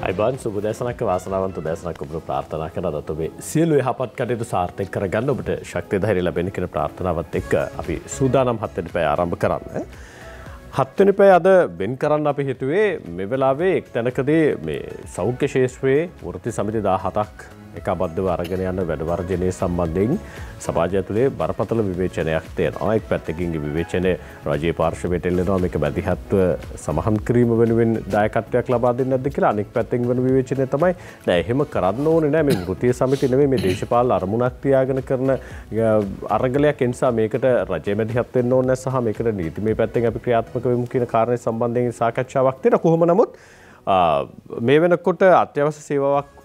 අයිබන් සුබ දැසනක වාසනාවන්ත දැසනක් ඔබට ප්‍රාර්ථනා කරනවා අද ඔබේ සියලු යහපත් කටයුතු සාර්ථක කරගන්න ඔබට ශක්තිය ධෛර්ය ලැබෙන්න කියන ප්‍රාර්ථනාවත් එක්ක අපි සූදානම් 7 වෙනි පැය ආරම්භ කරන්න. 7 වෙනි පැය අද වෙන් කරන්න අපි හිතුවේ මේ වෙලාවේ එක් තැනකදී මේ සෞඛ්‍ය ශාස්ත්‍රයේ වෘත්ති සමිති 17ක් එකබද්ධව අරගෙන යන වැඩ වර්ජනය සම්බන්ධයෙන් සමාජය තුළේ බරපතල විවේචනයක් තියෙනවා. එක් පැත්තකින් විවේචනය රජයේ පාර්ශවයට එල්ලෙනවා මේක මැදිහත්ව සමහන් කිරීම වෙනුවෙන් දායකත්වයක් ලබා දෙන්නේ නැද්ද කියලා. අනෙක් පැත්තකින් වෙන විවේචනය තමයි නෑ එහෙම කරන්න ඕනේ නෑ මේ වෘත්තීය සමිති නෙමෙයි මේ දේශපාලන අරමුණක් තියාගෙන කරන අරගලයක්. ඒ නිසා මේකට රජය මැදිහත් වෙන්න ඕනේ සහ මේකට නීතිමය පැත්තෙන් අපි ක්‍රියාත්මක වෙමු කියන කාරණේ සම්බන්ධයෙන් සාකච්ඡාවක් තියෙනවා. කොහොම නමුත් මේ වෙනකොට අත්‍යවශ්‍ය සේවාවක්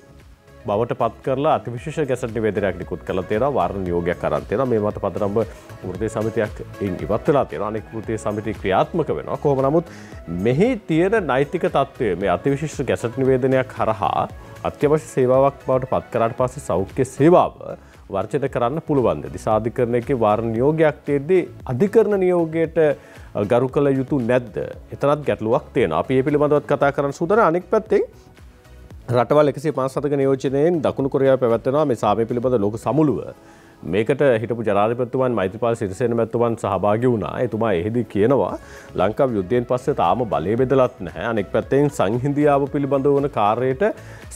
බවට පත් කරලා අතිවිශේෂ ගැසට් නිවේදනයක් නිකුත් කරලා තියෙනවා. වාරණ නියෝගයක් අරන් තියෙනවා. මේ මත පදනම්ව වෘත්තීය සමිතියක් ඉවත් වෙලා තියෙනවා. අනෙක් වෘත්තීය සමිති ක්‍රියාත්මක වෙනවා. කොහොම නමුත් මෙහි තියෙන නෛතික තත්ත්වය මේ අතිවිශේෂ ගැසට් නිවේදනයක් හරහා අත්‍යවශ්‍ය සේවාවක් බවට පත් කරාට පස්සේ සෞඛ්‍ය සේවාව වර්ජනය කරන්න පුළුවන්ද? දිසාධිකරණයේ වාරණ නියෝගයක් තියෙද්දී අධිකරණ නියෝගයට ගරු කළ යුතු නැද්ද? එතනත් ගැටලුවක් තියෙනවා. අපි මේ පිළිබඳව කතා කරන්න සූදානම්. අනෙක් පැත්තෙන් රටවල් 157ක නියෝජනයෙන් දකුණු කොරියාව පැවැත්වෙනවා මේ සාමය පිළිබඳ ලෝක සමුළුව. මේකට හිටපු ජනාධිපතිතුමන් මෛත්‍රීපාල සිරිසේන මැතිතුමන් සහභාගී වුණා. එතුමා එහිදී කියනවා ලංකාව යුද්ධයෙන් පස්සේ තාම බලය බෙදලත් නැහැ. අනෙක් පැත්තෙන් සංහිඳියාව පිළිබඳව වන කාර්යයට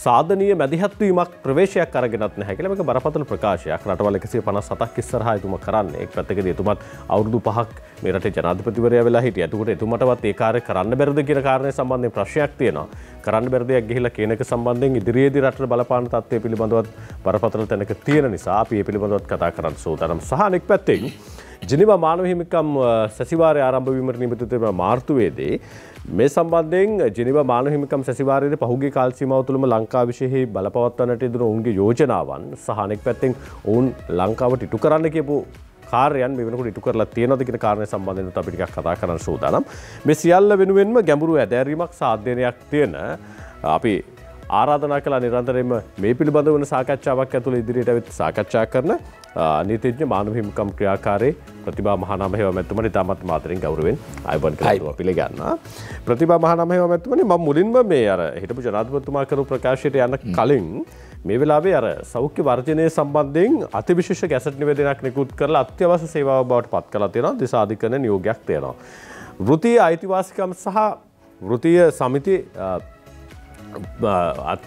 සාධනීය මැදිහත් වීමක් ප්‍රවේශයක් අරගෙනත් නැහැ කියලා මේක බරපතල ප්‍රකාශයක්. රටවල් 157ක් ඉස්සරහා එතුමා කරන්නේ. එක් පැත්තකදී එතුමත් අවුරුදු 5ක් මේ රටේ ජනාධිපතිවරයා වෙලා හිටියා. එතකොට එතුමටවත් ඒ කාර්ය කරන්න බැරිද කියන කාරණේ සම්බන්ධයෙන් ප්‍රශ්නයක් තියෙනවා. කරන්න බැරි දෙයක් ගිහිලා කියන එක සම්බන්ධයෙන් ඉදිරියේදී රටට බලපාන තත්ත්වය පිළිබඳවත් බරපතල තැනක තියෙන නිසා අපි මේ පිළිබඳවත් කතා කරන්න සූදානම්. සහ අනෙක් පැත්තෙන් ජිනීවා මානව හිමිකම් සැසිවාරය ආරම්භ වීමට නියමිත තිබෙන මාර්තුවේදී මේ සම්බන්ධයෙන් ජිනීවා මානව හිමිකම් සැසිවාරයේදී පහුගිය කාල සීමාව තුළම ලංකාව විශේෂයෙන් බලපවත්වන්නට යෙදුණු ඔවුන්ගේ යෝජනාවන් සහ අනෙක් පැත්තෙන් ඔවුන් ලංකාවට ඉටු කරන්න කියපු කාර්යයන් මේ වෙනකොට ඉටු කරලා තියෙනවද කියන කාරණේ සම්බන්ධයෙන් අපි ටිකක් කතා කරන්න සූදානම්. මේ සියල්ල වෙනුවෙන්ම ගැඹුරු ඇදහිරීමක් සාධ්‍යනයක් තියෙන අපි ආරාධනා කළා නිරන්තරයෙන්ම මේ පිළිබඳව වන සාකච්ඡාවක් ඇතුළේ ඉදිරියට ඇවිත් සාකච්ඡා කරන නීතිඥ මානව හිමිකම් ක්‍රියාකාරී ප්‍රතිභා මහානාම හේවා මැතිතුමනි තාමත් මාතරින් ගෞරවයෙන් ආයුබෝවන් කරනවා පිළිගන්නවා. ප්‍රතිභා මහානාම හේවා මැතිතුමනි මම මුලින්ම මේ අර හිටපු ජනාධිපතිතුමා කරපු ප්‍රකාශයට යන්න කලින් මේ වෙලාවේ අර සෞඛ්‍ය වර්ජනය සම්බන්ධයෙන් අතිවිශේෂ ගැසට් නිවේදනයක් නිකුත් කරලා අත්‍යවශ්‍ය සේවාවක් බවට පත් කරලා තියෙනවා. දිසාධිකරණ නියෝගයක් තියෙනවා. වෘත්තීය අයිතිවාසිකම් සහ වෘත්තීය සමිති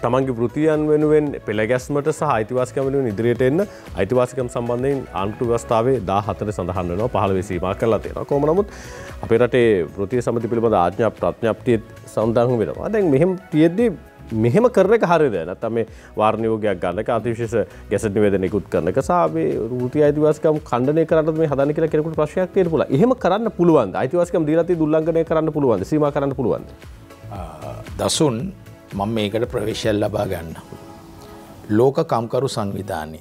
තමන්ගේ වෘතියන් වෙනුවෙන් පෙළගැස්මට සහ අයිතිවාසිකම් වෙනුවෙන් ඉදිරියට එන්න අයිතිවාසිකම් සම්බන්ධයෙන් ආණ්ඩු ව්‍යවස්ථාවේ 14 සඳහන් වෙනවා 15 සීමා කරලා තියෙනවා. කොහොම නමුත් අපේ රටේ වෘත්තීය සමිති පිළිබඳ ආඥා ප්‍රඥප්තිය සඳහන් වෙනවා. දැන් මෙහෙම තියෙද්දි මෙහෙම කරන එක හරියද? නැත්නම් මේ වාරණ නියෝගයක් ගන්න එක අතිවිශේෂ ගැසට් නිවේදනය නිකුත් කරන එක සහ මේ වෘත්තීය අයිතිවාසිකම් ඛණ්ඩනය කරන්නත් මේ හදන්න කියලා කෙනෙකුට ප්‍රශ්නයක් තියෙන්න පුළුවන්. එහෙම කරන්න පුළුවන්ද? අයිතිවාසිකම් දීලා තියෙ උල්ලංඝනය කරන්න පුළුවන්ද? සීමා කරන්න පුළුවන්ද? දසුන් මම මේකට ප්‍රවේශයක් ලබා ගන්න. ලෝක කම්කරු සංවිධානය.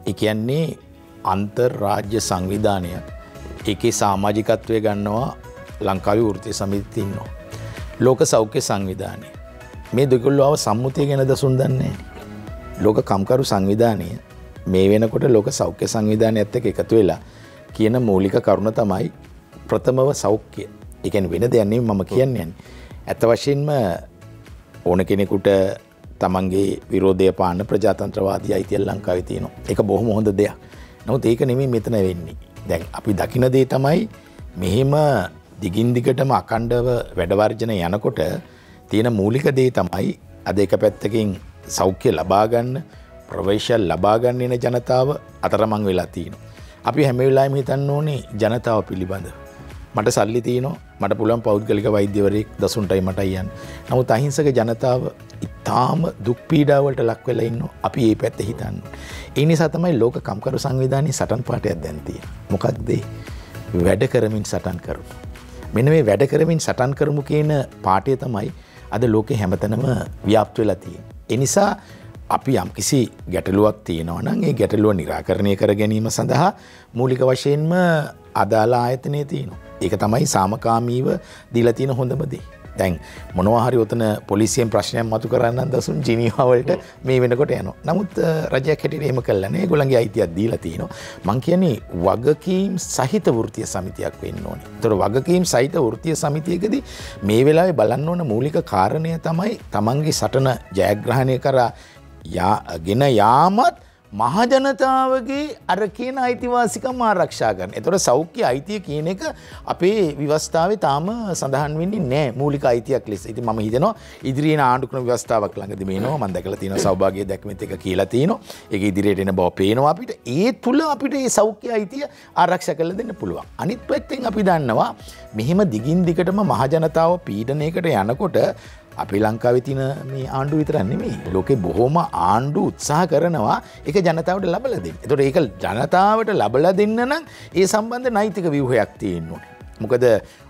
ඒ කියන්නේ අන්තර්රාජ්‍ය සංවිධානය. ඒකේ සමාජිකත්වය ගන්නවා ලංකාවේ වෘත්තීය සමිති ඉන්නවා. ලෝක සෞඛ්‍ය සංවිධානය. මේ දෙකල්ලව සම්මුතිය ගැන දසුන් දන්නේ නැහැ. ලෝක කම්කරු සංවිධානය මේ වෙනකොට ලෝක සෞඛ්‍ය සංවිධානයත් එක්ක එකතු වෙලා කියන මූලික කරුණ තමයි ප්‍රථමව සෞඛ්‍ය. ඒ කියන්නේ වෙන දෙයක් නෙමෙයි මම කියන්නේ. ඇත්ත වශයෙන්ම ඕන කෙනෙකුට තමන්ගේ විරෝධය පාන්න ප්‍රජාතන්ත්‍රවාදී අයිතිය ලංකාවේ තියෙනවා. ඒක බොහොම හොඳ දෙයක්. නමුත් ඒක නෙමෙයි මෙතන වෙන්නේ. දැන් අපි දකින දේ තමයි මෙහෙම දිගින් දිගටම අඛණ්ඩව වැඩ වර්ජන යනකොට තියෙන මූලික දේ තමයි අද එක පැත්තකින් සෞඛ්‍ය ලබා ගන්න ප්‍රවේශය ලබා ගන්න එන ජනතාව අතරමං වෙලා තියෙනවා. අපි හැම වෙලාවෙම හිතන්න ඕනේ ජනතාව පිළිබඳව. මට සල්ලි තියෙනවා මට පුළුවන් පෞද්ගලික වෛද්‍යවරයෙක් දසුන්ටයි මටයි යන්න. නමුත් අහිංසක ජනතාව ඉතාම දුක් පීඩාවලට ලක් වෙලා ඉන්නවා. අපි මේ පැත්තේ හිතන්න. ඒ නිසා තමයි ලෝක කම්කරු සංවිධානයේ සටන් පාඨයක් දැන් තියෙන්නේ. මොකක්ද වැඩ කරමින් සටන් කරමු. මෙන්න මේ වැඩ කරමින් සටන් කරමු කියන පාඨය තමයි අද ලෝකේ හැමතැනම ව්‍යාප්ත වෙලා තියෙන්නේ. ඒ නිසා අපි යම්කිසි ගැටලුවක් තියෙනවා නම් ඒ ගැටලුව निराකරණය කර ගැනීම සඳහා මූලික වශයෙන්ම අදාළ ආයතනයේ තියෙනවා. ඒක තමයි සාමකාමීව දීලා තියෙන හොඳම දේ. දැන් මොනවා හරි උතන පොලිසියෙන් ප්‍රශ්නයක් මතු කරන්න දසුන් ජිනීවා වලට මේ වෙනකොට යනවා. නමුත් රජයක් හැටියට එහෙම කළා නෑ. ඒගොල්ලන්ගේ අයිතියක් දීලා තිනවා. මං කියන්නේ වගකීම් සහිත වෘත්තීය සමිතියක් වෙන්න ඕනේ. ඒතර වගකීම් සහිත වෘත්තීය සමිතියකදී මේ වෙලාවේ බලන්න ඕන මූලික කාරණය තමයි තමන්ගේ සටන ජයග්‍රහණය කරා ගෙන යාමත් මහජනතාවගේ අර කියන අයිතිවාසිකම් ආරක්ෂා කරන. ඒතකොට සෞඛ්‍ය අයිතිය කියන එක අපේ ව්‍යවස්ථාවේ තාම සඳහන් වෙන්නේ නැහැ මූලික අයිතියක් ලෙස. ඉතින් මම හිතනවා ඉදිරියේ ආණ්ඩු ක්‍රම ව්‍යවස්ථාවක් ළඟදී මේනවා. මම දැකලා තියෙනවා සෞභාග්‍ය දැක්මෙත් එක කියලා තියෙනවා. ඒක ඉදිරියට එන බව පේනවා අපිට. ඒ තුල අපිට මේ සෞඛ්‍ය අයිතිය ආරක්ෂා කරලා දෙන්න පුළුවන්. අනිත් පැත්තෙන් අපි දන්නවා මෙහෙම දිගින් දිගටම මහජනතාව පීඩනයකට යනකොට අපේ ලංකාවේ තියෙන මේ ආණ්ඩුව විතරක් නෙමෙයි. ලෝකේ බොහොම ආණ්ඩු උත්සාහ කරනවා ඒක ජනතාවට ලබලා දෙන්න. ඒතකොට ඒක ජනතාවට ලබලා දෙන්න නම් ඒ සම්බන්ධ නෛතික ව්‍යුහයක් තියෙන්න ඕනේ. මොකද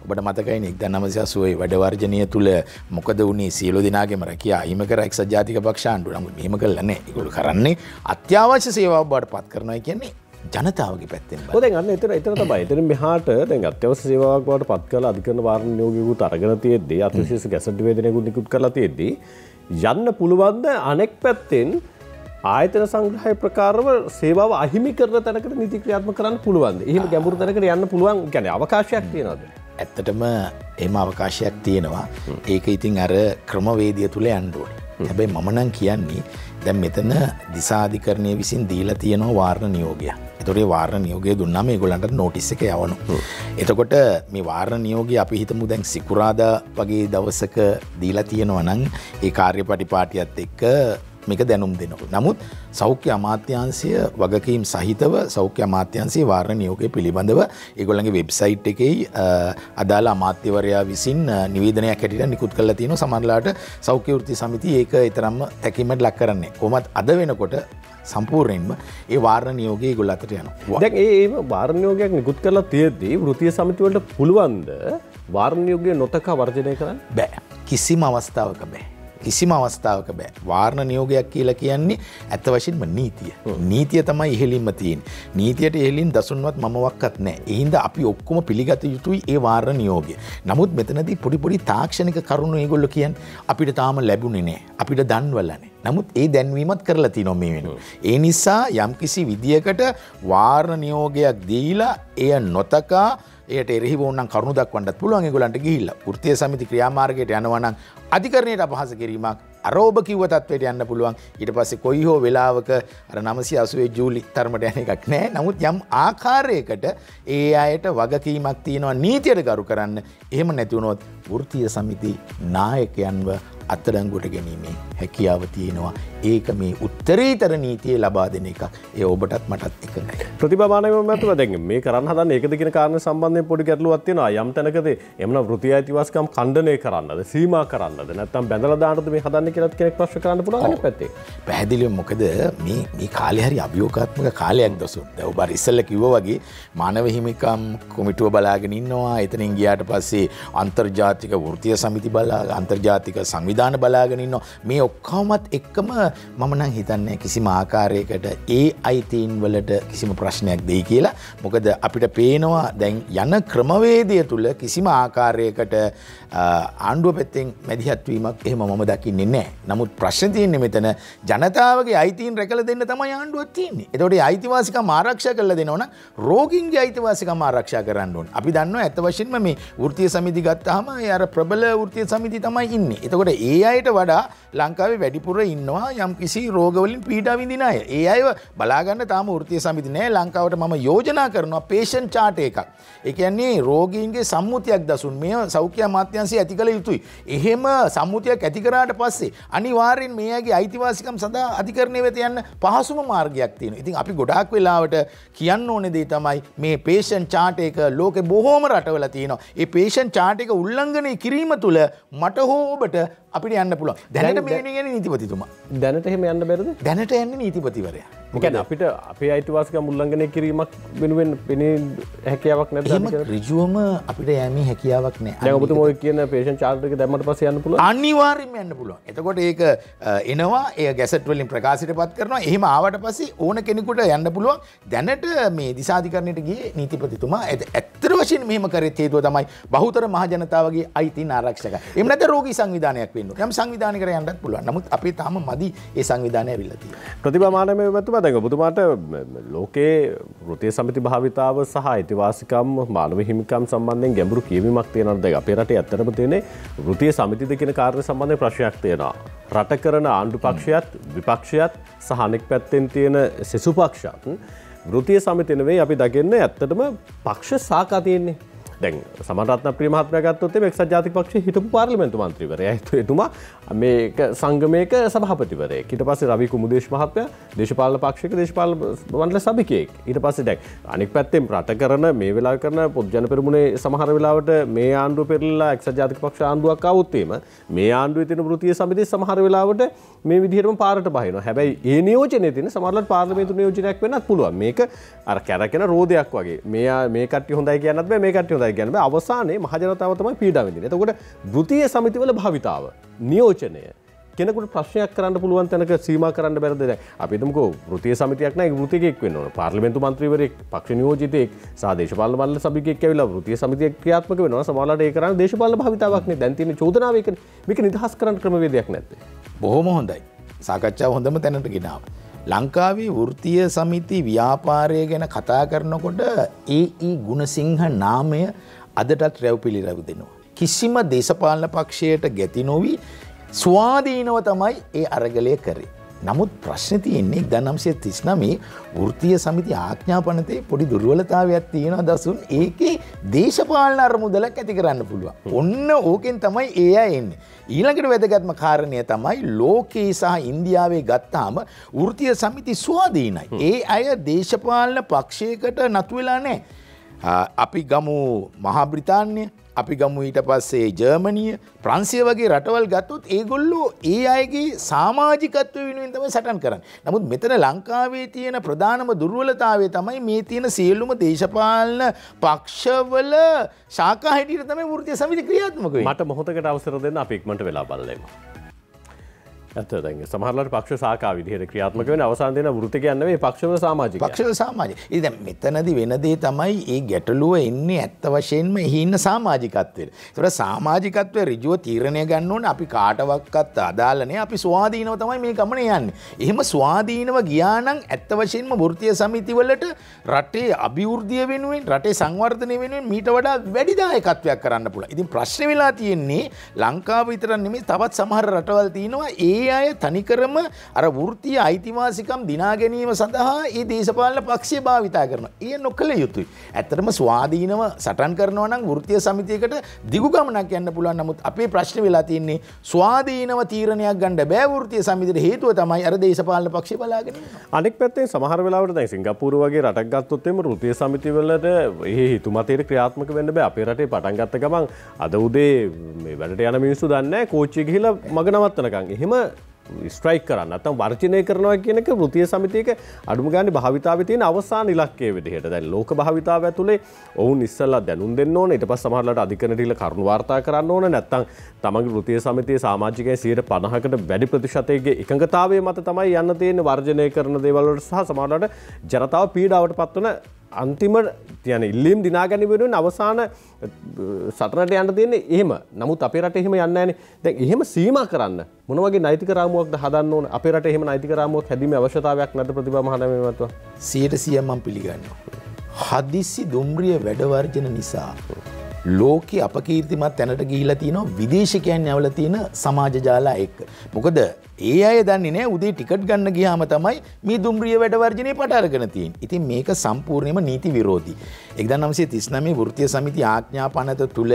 ඔබට මතකයිනේ 1980 වැඩ වර්ජනීය තුල මොකද වුනේ සියලු දෙනාගේම රැකියා අහිමි කර එක්සත් ජාතික පක්ෂ ආණ්ඩුව. නමුත් මෙහෙම කළා නෑ. ඒගොල්ලෝ කරන්නේ අත්‍යවශ්‍ය සේවාවක් බවට පත් කරනවා කියන්නේ ජනතාවගේ පැත්තෙන් බලන්න. ඔය දැන් අන්න එතන තමයි. එතන මෙහාට දැන් අත්‍යවශ්‍ය සේවාවක් බවට පත් කරලා අධිකරණ වාරණ නියෝගිකුත් අරගෙන තියෙද්දී අතිවිශේෂ ගැසට් නිවේදනයකුත් නිකුත් කරලා තියෙද්දී යන්න පුළුවන්ද අනෙක් පැත්තෙන් ආයතන සංග්‍රහය ප්‍රකාරව සේවාව අහිමි කරන තැනකට නීති ක්‍රියාත්මක කරන්න පුළුවන්ද? එහෙම ගැඹුරු තැනකට යන්න පුළුවන් කියන්නේ අවකාශයක් තියනවද? ඇත්තටම එහෙම අවකාශයක් තියෙනවා. ඒක ඉතින් අර ක්‍රමවේදය තුල යන්න ඕනේ. හැබැයි මම නම් කියන්නේ දැන් මෙතන දිසාධිකරණය විසින් දීලා තියෙනවා වාරණ නියෝගයක්. ඒතකොට මේ වාරණ නියෝගය දුන්නාම ඒගොල්ලන්ට නෝටිස් එක යවනවා. එතකොට මේ වාරණ නියෝගය අපි හිතමු දැන් සිකුරාදා වගේ දවසක දීලා තියෙනවා නම් ඒ කාර්යපටිපාටියත් එක්ක මේක දැනුම් දෙනවා. නමුත් සෞඛ්‍ය අමාත්‍යාංශය වගකීම් සහිතව සෞඛ්‍ය අමාත්‍යාංශයේ වාරණ නියෝගය පිළිබඳව ඒගොල්ලන්ගේ වෙබ්සයිට් එකේ අදාළ අමාත්‍යවරයා විසින් නිවේදනයක් හැටියට නිකුත් කරලා තියෙනවා. සමහරලාට සෞඛ්‍ය වෘත්තීය සමිතිය ඒක ඊතරම්ම තැකීමට ලක් කරන්නේ. කොහොමත් අද වෙනකොට සම්පූර්ණයෙන්ම ඒ වාරණ නියෝගය ඒගොල්ලෝ අතට යනවා. දැන් ඒ වාරණ නියෝගයක් නිකුත් කරලා තියෙද්දී වෘත්තීය සමිති වලට පුළුවන්ද වාරණ නියෝගය නොතකා වර්ජනය කරන්න? බෑ. කිසිම අවස්ථාවක බෑ. කිසිම අවස්ථාවක බෑ. වාරණ නියෝගයක් කියලා කියන්නේ ඇත්ත වශයෙන්ම නීතිය. නීතිය තමයි ඉහෙලින්ම තියෙන්නේ. නීතියට ඉහෙලින් දසුන්වත් මමවක්වත් නැහැ. ඒ හින්දා අපි ඔක්කොම පිළිගත යුතුයි ඒ වාරණ නියෝගය. නමුත් මෙතනදී පොඩි තාක්ෂණික කරුණු ඒගොල්ලෝ කියන්නේ අපිට තාම ලැබුණේ නැහැ. අපිට දන්වලා නැහැ. නමුත් ඒ දැන්වීමත් කරලා තියෙනවා මේ වෙනුවට. ඒ නිසා යම්කිසි විදියකට වාරණ නියෝගයක් දීලා එය නොතකා එයට එරෙහිව ඕනනම් කරුණු දක්වන්නත් පුළුවන් ඒගොල්ලන්ට ගිහිල්ලා. වෘත්තීය සමිති ක්‍රියාමාර්ගයට යනවා නම් අධිකරණයට අපහාස කිරීමක් අර ඔබ කිව්ව තත්වයට යන්න පුළුවන්. ඊට පස්සේ කොයි හෝ වෙලාවක අර 980 ජූලි තරමට යන එකක් නැහැ. නමුත් යම් ආකාරයකට ඒ අයට වගකීමක් තියෙනවා නීතියට ගරු කරන්න. එහෙම නැති වුණොත් වෘත්තීය සමිති නායකයන්ව අත්අඩංගුවට ගැනීමේ හැකියාව තියෙනවා. ඒක මේ උත්තරීතර නීතිය ලබා දෙන එකක්. ඒ ඔබටත් මටත් එකයි. ප්‍රතිභාමානව මැතුව දැන් මේ කරන්න හදන්නේ ඒකද කියන කාරණේ සම්බන්ධයෙන් පොඩි ගැටලුවක් තියෙනවා. යම් තැනකදී එමුනම් වෘත්තීය අයිතිවාසිකම් ඛණ්ඩනය කරන්නද සීමා කරන්නද නැත්නම් බැඳලා දාන්නද මේ හදන්නේ කියලා කෙනෙක් ප්‍රශ්න කරන්න පුළුවන් අනිත් පැත්තේ. පැහැදිලිව මොකද මේ කාලේ හරි අභියෝගාත්මක කාලයක් දසුන්. දැන් ඔබ ඉස්සෙල්ලා කිව්වා වගේ මානව හිමිකම් කොමිටුව බලාගෙන ඉන්නවා. එතනින් ගියාට පස්සේ අන්තර්ජාතික වෘත්තීය සමිති අන්තර්ජාතික සංවිධාන බලාගෙන ඉන්නවා. මේ ඔක්කොමත් එක්කම මම නම් හිතන්නේ කිසිම ආකාරයකට ඒ අයිතීන් වලට කිසිම ප්‍රශ්නයක් දෙයි කියලා. මොකද අපිට පේනවා දැන් යන ක්‍රමවේදය තුල කිසිම ආකාරයකට ආණ්ඩුව පැත්තෙන් මැදිහත් වීමක් එහෙම මම දකින්නේ නැහැ. නමුත් ප්‍රශ්නේ තියෙන්නේ මෙතන ජනතාවගේ අයිතීන් රැකලා දෙන්න තමයි ආණ්ඩුවක් තියෙන්නේ. ඒතකොට ඒ අයිතිවාසිකම් ආරක්ෂා කරලා දෙනවා නම් රෝගීන්ගේ අයිතිවාසිකම් ආරක්ෂා කරන්න ඕනේ. අපි දන්නවා ඇත්ත වශයෙන්ම මේ වෘත්තීය සමිති ගත්තාම ඒ අර ප්‍රබල වෘත්තීය සමිති තමයි ඉන්නේ. ඒතකොට ඒ අයට වඩා ලංකාවේ වැඩිපුර ඉන්නවා යම්කිසි රෝගවලින් පීඩා විඳින අය. ඒ අයව බලා ගන්න තාම වෘත්තීය සමිති නැහැ. ලංකාවට මම යෝජනා කරනවා පේෂන්ට් චාර්ට් එකක්. ඒ කියන්නේ රෝගීන්ගේ සම්මුතියක් දසුන් මේ සෞඛ්‍ය අමාත්‍යාංශය ඇති කළ යුතුයි. එහෙම සම්මුතියක් ඇති කරාට පස්සේ අනිවාර්යෙන් මේ අයගේ අයිතිවාසිකම් සඳහා අධිකරණය වෙත යන්න පහසුම මාර්ගයක් තියෙනවා. ඉතින් අපි ගොඩාක් වෙලාවට කියන්න ඕනේ දේ තමයි මේ පේෂන්ට් චාර්ට් එක ලෝකේ බොහෝම රටවල තියෙනවා. ඒ පේෂන්ට් චාර්ට් එක උල්ලංඝනය කිරීම තුළ මට හෝ ඔබට අපිට යන්න පුළුවන්. දැනට මේ වෙනුවෙන් යන්නේ නීතිපතිතුමා. දැනට එහෙම යන්න බැරිද? දැනට යන්නේ නීතිපතිවරයා. මොකද අපිට අපේ අයිතිවාසිකම් උල්ලංඝනය කිරීමක් වෙනුවෙන් පෙනේ හැකියාවක් නැද්ද? එහෙම ඍජුවම අපිට යෑමේ හැකියාවක් නැහැ. දැන් ඔබතුමෝ ඔය කියන පේෂන් චාර්ටර් එක දැම්මට පස්සේ යන්න පුළුවන්. අනිවාර්යයෙන්ම යන්න පුළුවන්. එතකොට ඒක එනවා ඒ ගැසට් වලින් ප්‍රකාශයටපත් කරනවා. එහෙම ආවට පස්සේ ඕන කෙනෙකුට යන්න පුළුවන්. දැනට මේ දිසාධිකරණයට ගියේ නීතිපතිතුමා ඇත්තට වශයෙන් මෙහෙම කරේ හේතුව තමයි බහුතර මහ ජනතාවගේ අයිතීන් ආරක්ෂක. එහෙම නැත්නම් රෝගී සංවිධානයක් වෙන්න ඕනේ. යම් සංවිධානයකට යන්නත් පුළුවන්. නමුත් අපේ තාම මදි ඒ සංවිධානය ඇවිල්ලා තියෙනවා. ප්‍රතිභා මානවය මැතිතුමා දැන් ඔබතුමාට ලෝකයේ වෘත්තීය සමිති භාවිතාව සහ අයිතිවාසිකම් මානව හිමිකම් සම්බන්ධයෙන් ගැඹුරු කියවීමක් තියෙනවා. දැන් අපේ රටේ ඇත්තටම තියෙන්නේ වෘත්තීය සමිතිද කියන කාර්ය සම්බන්ධයෙන් ප්‍රශ්නයක් තියෙනවා. රට කරන ආණ්ඩු පක්ෂයත් විපක්ෂයත් සහ අනෙක් පැත්තෙන් තියෙන සෙසු පක්ෂත් වෘත්තීය සමිතිය නෙවෙයි අපි දකින්නේ ඇත්තටම පක්ෂ සාකා තියෙන්නේ. දැන් සමරත්න ප්‍රිය මහත්මයා ගත්තොත් එක්සත් ජාතික පක්ෂයේ හිටපු පාර්ලිමේන්තු මන්ත්‍රීවරයා. එතුමා මේක සංගමයක සභාපතිවරයෙක්. ඊට පස්සේ රවි කුමුදේශ් මහත්මයා දේශපාලන පක්ෂයක දේශපාලන මණ්ඩල සභිකයෙක්. ඊට පස්සේ දැන් අනෙක් පැත්තෙන් රට කරන මේ වෙලාව කරන පොදු ජන පෙරමුණේ සමහර වෙලාවට මේ ආණ්ඩුව පෙරළලා එක්සත් ජාතික පක්ෂ ආණ්ඩුවක් ආවොත් එහෙම මේ ආණ්ඩුවේ තියෙන වෘත්තීය සමිතිය සමහර වෙලාවට මේ විදිහටම පාරට බහිනවා. හැබැයි ඒ නියෝජනයේ තියෙන සමහරවිට පාර්ලිමේන්තු නියෝජනයක් වෙන්නත් පුළුවන්. මේක අර කැරකෙන රෝදයක් වගේ. මේ කට්ටිය හොඳයි කියන්නත් බෑ මේ කට්ටිය හොඳයි කියන්න බෑ. අවසානයේ මහ ජනතාව තමයි පීඩා විඳින්නේ. එතකොට වෘත්තීය සමිතිවල භාවිතාව නියෝජනය කෙනෙකුට ප්‍රශ්නයක් කරන්න පුළුවන් තැනක සීමා කරන්න බැරිද? දැන් අපි හිතමුකෝ වෘත්තීය සමිතියක් නැහැ, වෘත්තීයෙක් වෙන්න ඕන. පාර්ලිමේන්තු මන්ත්‍රීවරයෙක්, පක්ෂ නියෝජිතයෙක් සහ දේශපාලන මණ්ඩල සභිකයෙක් ඇවිල්ලා වෘත්තීය සමිතියක් ක්‍රියාත්මක වෙනවා. සමහරවිට ඒ කරන්නේ දේශපාලන භාවිතාවක් නේ. දැන් තියෙන චෝදනාව ඒකනේ. මේක නිදහස් කරන්න ක්‍රමවේදයක් නැත්තේ. බොහොම හොඳයි. සාකච්ඡාව හොඳම තැනට ගෙනාවා. ලංකාවේ වෘත්තීය සමිති ව්‍යාපාරය ගැන කතා කරනකොට ඒ ගුණසිංහ නාමය අදටත් රැව් පිළිරැව් දෙනවා. කිසිම දේශපාලන පක්ෂයට ගැති නොවි ස්වාධීනව තමයි ඒ අරගලය කරේ. නමුත් ප්‍රශ්නේ තියෙන්නේ 1939 වෘත්තීය සමිති ආඥාපනතේ පොඩි දුර්වලතාවයක් තියෙනවා දසුන්. ඒකේ දේශපාලන අරමුදලක් ඇති කරන්න පුළුවන්. ඔන්න ඕකෙන් තමයි ඒ අය එන්නේ. ඊළඟට වැදගත්ම කාරණය තමයි ලෝකයේ සහ ඉන්දියාවේ ගත්තාම වෘත්තීය සමිති ස්වාධීනයි. ඒ අය දේශපාලන පක්ෂයකට නතු වෙලා නැහැ. අපි ගමු මහා බ්‍රිතාන්‍ය, අපි ගමු ඊට පස්සේ ජර්මනිය, ප්‍රංශය වගේ රටවල් ගත්තොත් ඒගොල්ලෝ ඒ අයගේ සමාජිකත්වය වෙනුවෙන් තමයි සටන් කරන්නේ. නමුත් මෙතන ලංකාවේ තියෙන ප්‍රධානම දුර්වලතාවය තමයි මේ තියෙන සියලුම දේශපාලන පක්ෂවල ශාඛා හැටියට තමයි වෘත්තීය සමිති ක්‍රියාත්මක වෙන්නේ. මට මොහොතකට අවසර දෙන්න අපි ඉක්මනට වෙලා බලලෙමු. ඇත්ත දැන් සමහරවල්ලාට පක්ෂ ශාඛා විදිහට ක්‍රියාත්මක වෙන අවසාන දෙන වෘත්තිකයන් නෙවෙයි පක්ෂවල සමාජිකයන්. පක්ෂවල සමාජික. ඉතින් දැන් මෙතනදී වෙන දේ තමයි මේ ගැටලුව එන්නේ ඇත්ත වශයෙන්ම එහි ඉන්න සමාජිකත්වයට. ඒතර සමාජිකත්වයේ ඍජුව තීරණය ගන්න ඕනේ අපි කාටවත් අදාළ නැහැ. අපි ස්වාධීනව තමයි මේ ගමනේ යන්නේ. එහෙම ස්වාධීනව ගියා නම් ඇත්ත වශයෙන්ම වෘත්තීය සමිති වලට රටේ අභිවෘද්ධිය වෙනුවෙන් රටේ සංවර්ධනය වෙනුවෙන් මීට වඩා වැඩි දායකත්වයක් කරන්න පුළුවන්. ඉතින් ප්‍රශ්නේ වෙලා තියෙන්නේ ලංකාව විතරක් නෙමෙයි තවත් සමහර රටවල් තියෙනවා ඒ අය තනිකරම අර වෘත්තීය අයිතිවාසිකම් දිනා ගැනීම සඳහා ඒ දේශපාලන පක්ෂය භාවිතා කරනවා. ඒ නොකළ යුතුයි. ඇත්තටම ස්වාධීනව සටන් කරනවා නම් වෘත්තීය සමිතියකට දිගු ගමනක් යන්න පුළුවන්. නමුත් අපේ ප්‍රශ්නේ වෙලා තියෙන්නේ ස්වාධීනව තීරණයක් ගන්න බෑ වෘත්තීය සමිතියට. හේතුව තමයි අර දේශපාලන පක්ෂය බලාගෙන ඉන්නවා. අනෙක් පැත්තෙන් සමහර වෙලාවට දැන් සිංගප්පූරු වගේ රටක් ගත්තොත් එimhe වෘත්තීය සමිති වලට ඒ හිතුමතේට ක්‍රියාත්මක වෙන්න බෑ. අපේ රටේ පටන් ගත්ත ගමන් අද උදේ මේ වැඩට යන මිනිස්සු දන්නේ නැහැ කෝච්චිය ගිහිල්ලා මග නවත්තනකම්. එහෙම ස්ට්‍රයික් කරන්න නැත්නම් වර්ජනය කරනවා කියන එක වෘත්තීය සමිතියක අඩුම ගානේ භාවිතාවේ තියෙන අවසාන ඉලක්කයේ විදිහට. දැන් ලෝක භාවිතාව ඇතුලේ ඔවුන් ඉස්සෙල්ලා දැනුම් දෙන්න ඕනේ. ඊට පස්සේ සමහරවිට අධිකරණයට ගිහලා කරුණු වාර්තා කරන්න ඕනේ. නැත්නම් තමන්ගේ වෘත්තීය සමිතියේ සමාජිකයන් 50%කට වැඩි ප්‍රතිශතයේ එකඟතාවයේ මත තමයි යන්න තියෙන්නේ වර්ජනය කරන දේවල් වලට සහ සමහරවිට ජනතාව පීඩාවට පත්වන අන්තිම يعني ඉල්ලීම් දිනා ගැනීම වෙනුවෙන් අවසාන සටනට යන්න තියෙන්නේ එහෙම. නමුත් අපේ රටේ එහෙම යන්නේ නැහනේ. දැන් එහෙම සීමා කරන්න මොන වගේ නෛතික රාමුවක්ද හදන්න ඕනේ? අපේ රටේ එහෙම නෛතික රාමුවක් හැදීමේ අවශ්‍යතාවයක් නැද්ද ප්‍රතිභා මහත්මයා මතවා? 100% මම පිළිගන්නවා. හදිසි දුම්රිය වැඩ වර්ජන නිසා ලෝකේ අපකීර්තිමත් තැනට ගිහිලා තියෙනවා විදේශිකයන් යවලා තියෙන සමාජ ජාලා එක්ක. මොකද ඒ අය දන්නේ නැහැ උදේ ටිකට් ගන්න ගියාම තමයි මේ දුම්රිය වැඩ වර්ජනේ පට අරගෙන තියෙන්නේ. ඉතින් මේක සම්පූර්ණයෙන්ම නීති විරෝධී. 1939 වෘත්තීය සමිති ආඥා පනත තුල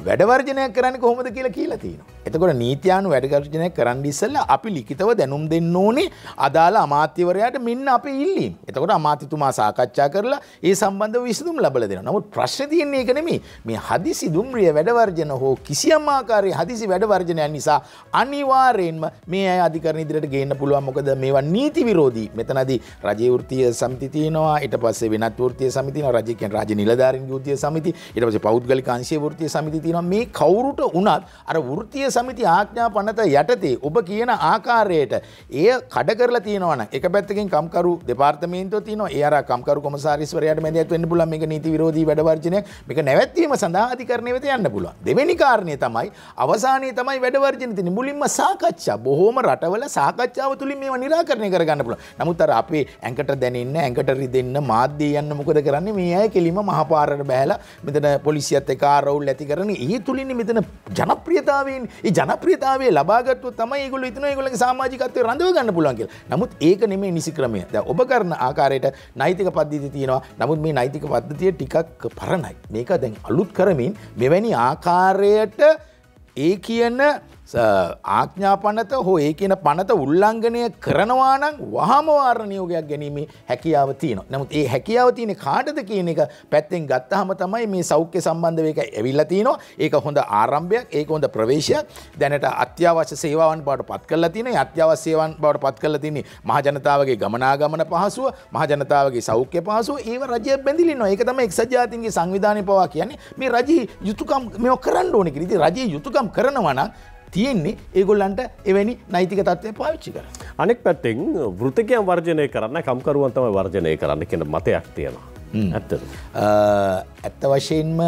වැඩ වර්ජනයක් කරන්නේ කොහොමද කියලා තියෙනවා. එතකොට නීත්‍යානු වැඩ වර්ජනයක් කරන්න ඉස්සෙල්ලා අපි ලිඛිතව දැනුම් දෙන්න ඕනේ අදාළ අමාත්‍යවරයාට මෙන්න අපේ ඉල්ලීම. එතකොට අමාත්‍යතුමා සාකච්ඡා කරලා ඒ සම්බන්ධව විසඳුම් ලබලා දෙනවා. නමුත් ප්‍රශ්නේ තියෙන්නේ ඒක නෙමෙයි. මේ හදිසි දුම්රිය වැඩ වර්ජන හෝ කිසියම් ආකාරයේ හදිසි වැඩ වර්ජනයක් නිසා අනිවාර්යයෙන්ම මේ අය අධිකරණ ඉදිරියට ගේන්න පුළුවන්. මොකද මේවා නීති විරෝධී. මෙතනදී රජයේ වෘත්තීය සමිති තියෙනවා. ඊට පස්සේ වෙනත් වෘත්තීය සමිති තියෙනවා. රජයේ කියන්නේ රාජ්‍ය නිලධාරීන් වෘත්තීය සමිති. ඊට පස්සේ පෞද්ගලික අංශීය වෘත්තීය සමිති තියෙනවා. මේ කවුරුට වුණත් අර වෘත්තීය සමිති ආඥා පනත යටතේ ඔබ කියන ආකාරයට එය කඩ කරලා තියෙනවා නම් එක පැත්තකින් කම්කරු දෙපාර්තමේන්තුව තියෙනවා. ඒ අර කම්කරු කොමසාරිස්වරයාට මැදිහත් වෙන්න පුළුවන්. මේක නීති විරෝධී වැඩ වර්ජනයක්. මේක නැවැත්වීම සඳහා අධිකරණය වෙත යන්න පුළුවන්. දෙවෙනි කාරණේ තමයි අවසානයේ තමයි වැඩ වර්ජන තියෙන්නේ. මුලින්ම සාකච්ඡා. බොහෝම රටවල සාකච්ඡාව තුලින් මේවා निराකරණය කරගන්න පුළුවන්. නමුත් අර අපේ ඇඟට දැනෙන්න ඇඟට රිදෙන්න මාධ්‍ය යන්න මොකද කරන්නේ? මේ අය කෙලින්ම මහපාරට බහැලා මෙතන පොලිසියත් එක්ක ආරවුල් ඇති කරන්නේ. ඒ තුලින් මෙතන ජනප්‍රියතාවයෙන් ඒ ජනප්‍රියතාවය ලබා ගත්තොත් තමයි ඒගොල්ලෝ හිතනවා ඒගොල්ලන්ගේ සමාජිකත්වය රඳව ගන්න පුළුවන් කියලා. නමුත් ඒක නෙමෙයි නිසි ක්‍රමය. දැන් ඔබ කරන ආකාරයට නෛතික පද්ධති තියෙනවා. නමුත් මේ නෛතික පද්ධතිය ටිකක් පරණයි. මේක දැන් අලුත් කරමින් මෙවැනි ආකාරයට ඒ කියන ආඥා පනත හෝ ඒ කියන පනත උල්ලංඝනය කරනවා නම් වහම වාරණ නියෝගයක් ගැනීමේ හැකියාව තියෙනවා. නමුත් ඒ හැකියාව තියෙන්නේ කාටද කියන එක පැත්තෙන් ගත්තාම තමයි මේ සෞඛ්‍ය සම්බන්ධව එක ඇවිල්ලා තියෙනවා. ඒක හොඳ ආරම්භයක්, ඒක හොඳ ප්‍රවේශයක්. දැනට අත්‍යවශ්‍ය සේවාවන් බවට පත් කරලා තියෙනවා. ඒ අත්‍යවශ්‍ය සේවාවන් බවට පත් කරලා තියෙන්නේ මහ ජනතාවගේ ගමනාගමන පහසුව, මහ ජනතාවගේ සෞඛ්‍ය පහසුව. ඒව රජය බැඳිලා ඉන්නවා. ඒක තමයි එක්සත් ජාතීන්ගේ සංවිධානය පවා කියන්නේ මේ රජයේ යුතුයකම් මේව කරන්න ඕනේ කියලා. ඉතින් රජයේ යුතුයකම් කරනවා නම් තියෙන්නේ ඒගොල්ලන්ට එවැනි නෛතික තත්ත්වය පාවිච්චි කරන්න. අනෙක් පැත්තෙන් වෘතිකයන් වර්ජනය කරන්න කම්කරුවන් තමයි වර්ජනය කරන්න කියන මතයක් තියෙනවා. ඇත්තද? ඇත්ත වශයෙන්ම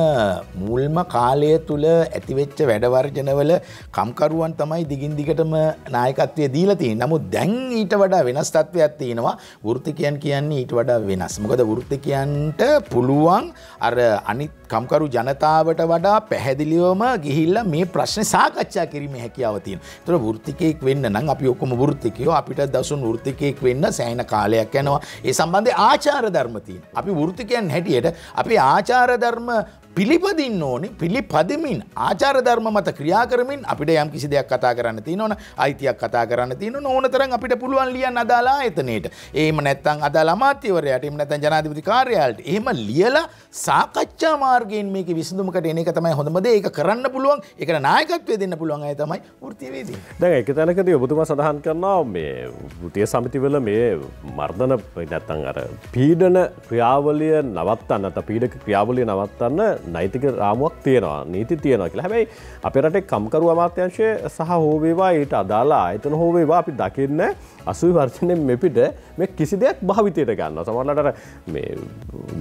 මුල්ම කාලය තුල ඇතිවෙච්ච වැඩ වර්ජනවල කම්කරුවන් තමයි දිගින් දිගටම නායකත්වය දීලා තියෙන්නේ. නමුත් දැන් ඊට වඩා වෙනස් තත්ත්වයක් තියෙනවා. වෘතිකයන් කියන්නේ ඊට වඩා වෙනස්. මොකද වෘතිකයන්ට පුළුවන් අර අනිත් කම්කරු ජනතාවට වඩා පැහැදිලිවම ගිහිල්ලා මේ ප්‍රශ්නේ සාකච්ඡා කිරීමේ හැකියාව තියෙනවා. ඒතර වෘතිකයෙක් වෙන්න නම් අපි ඔක්කොම වෘතිකයෝ අපිට දසුන් වෘතිකයෙක් වෙන්න සෑහෙන කාලයක් යනවා. ඒ සම්බන්ධයෙන් ආචාර ධර්ම තියෙනවා. අපි වෘතිකයන් හැටියට අපේ ආචාර ධර්ම පිළිපදින්න ඕනේ. පිළිපදමින් ආචාර ධර්ම මත ක්‍රියා කරමින් අපිට යම් කිසි දෙයක් කතා කරන්න තියෙනවනේ, අයිතියක් කතා කරන්න තියෙනවනේ, ඕන තරම් අපිට පුළුවන් ලියන්න අදාළ ආයතනයේට. එහෙම නැත්නම් අදාළ අමාත්‍යවරයාට, එහෙම නැත්නම් ජනාධිපති කාර්යාලයට. එහෙම ලියලා සාකච්ඡා මාර්ගයෙන් මේකේ විසඳුමකට එන එක තමයි හොඳම දේ. ඒක කරන්න පුළුවන්, ඒකට නායකත්වය දෙන්න පුළුවන් අය තමයි වෘත්තීයවේදී. දැන් එක තැනකදී ඔබතුමා සඳහන් කරනවා මේ වෘත්තීය සමිතිවල මේ මර්ධන නැත්නම් අර පීඩන ක්‍රියාවලිය නවත්තන්න නැත්නම් පීඩක ක්‍රියාවලිය නවත්තන්න නෛතික රාමුවක් තියෙනවා, නීති තියෙනවා කියලා. හැබැයි අපේ රටේ කම්කරු අමාත්‍යාංශය සහ හෝ වේවා ඊට අදාළ ආයතන හෝ වේවා අපි දකින්නේ 80 වර්ෂයෙන් මෙපිට මේ කිසි දෙයක් භාවිතයට ගන්නවා. සමහරවිට අර මේ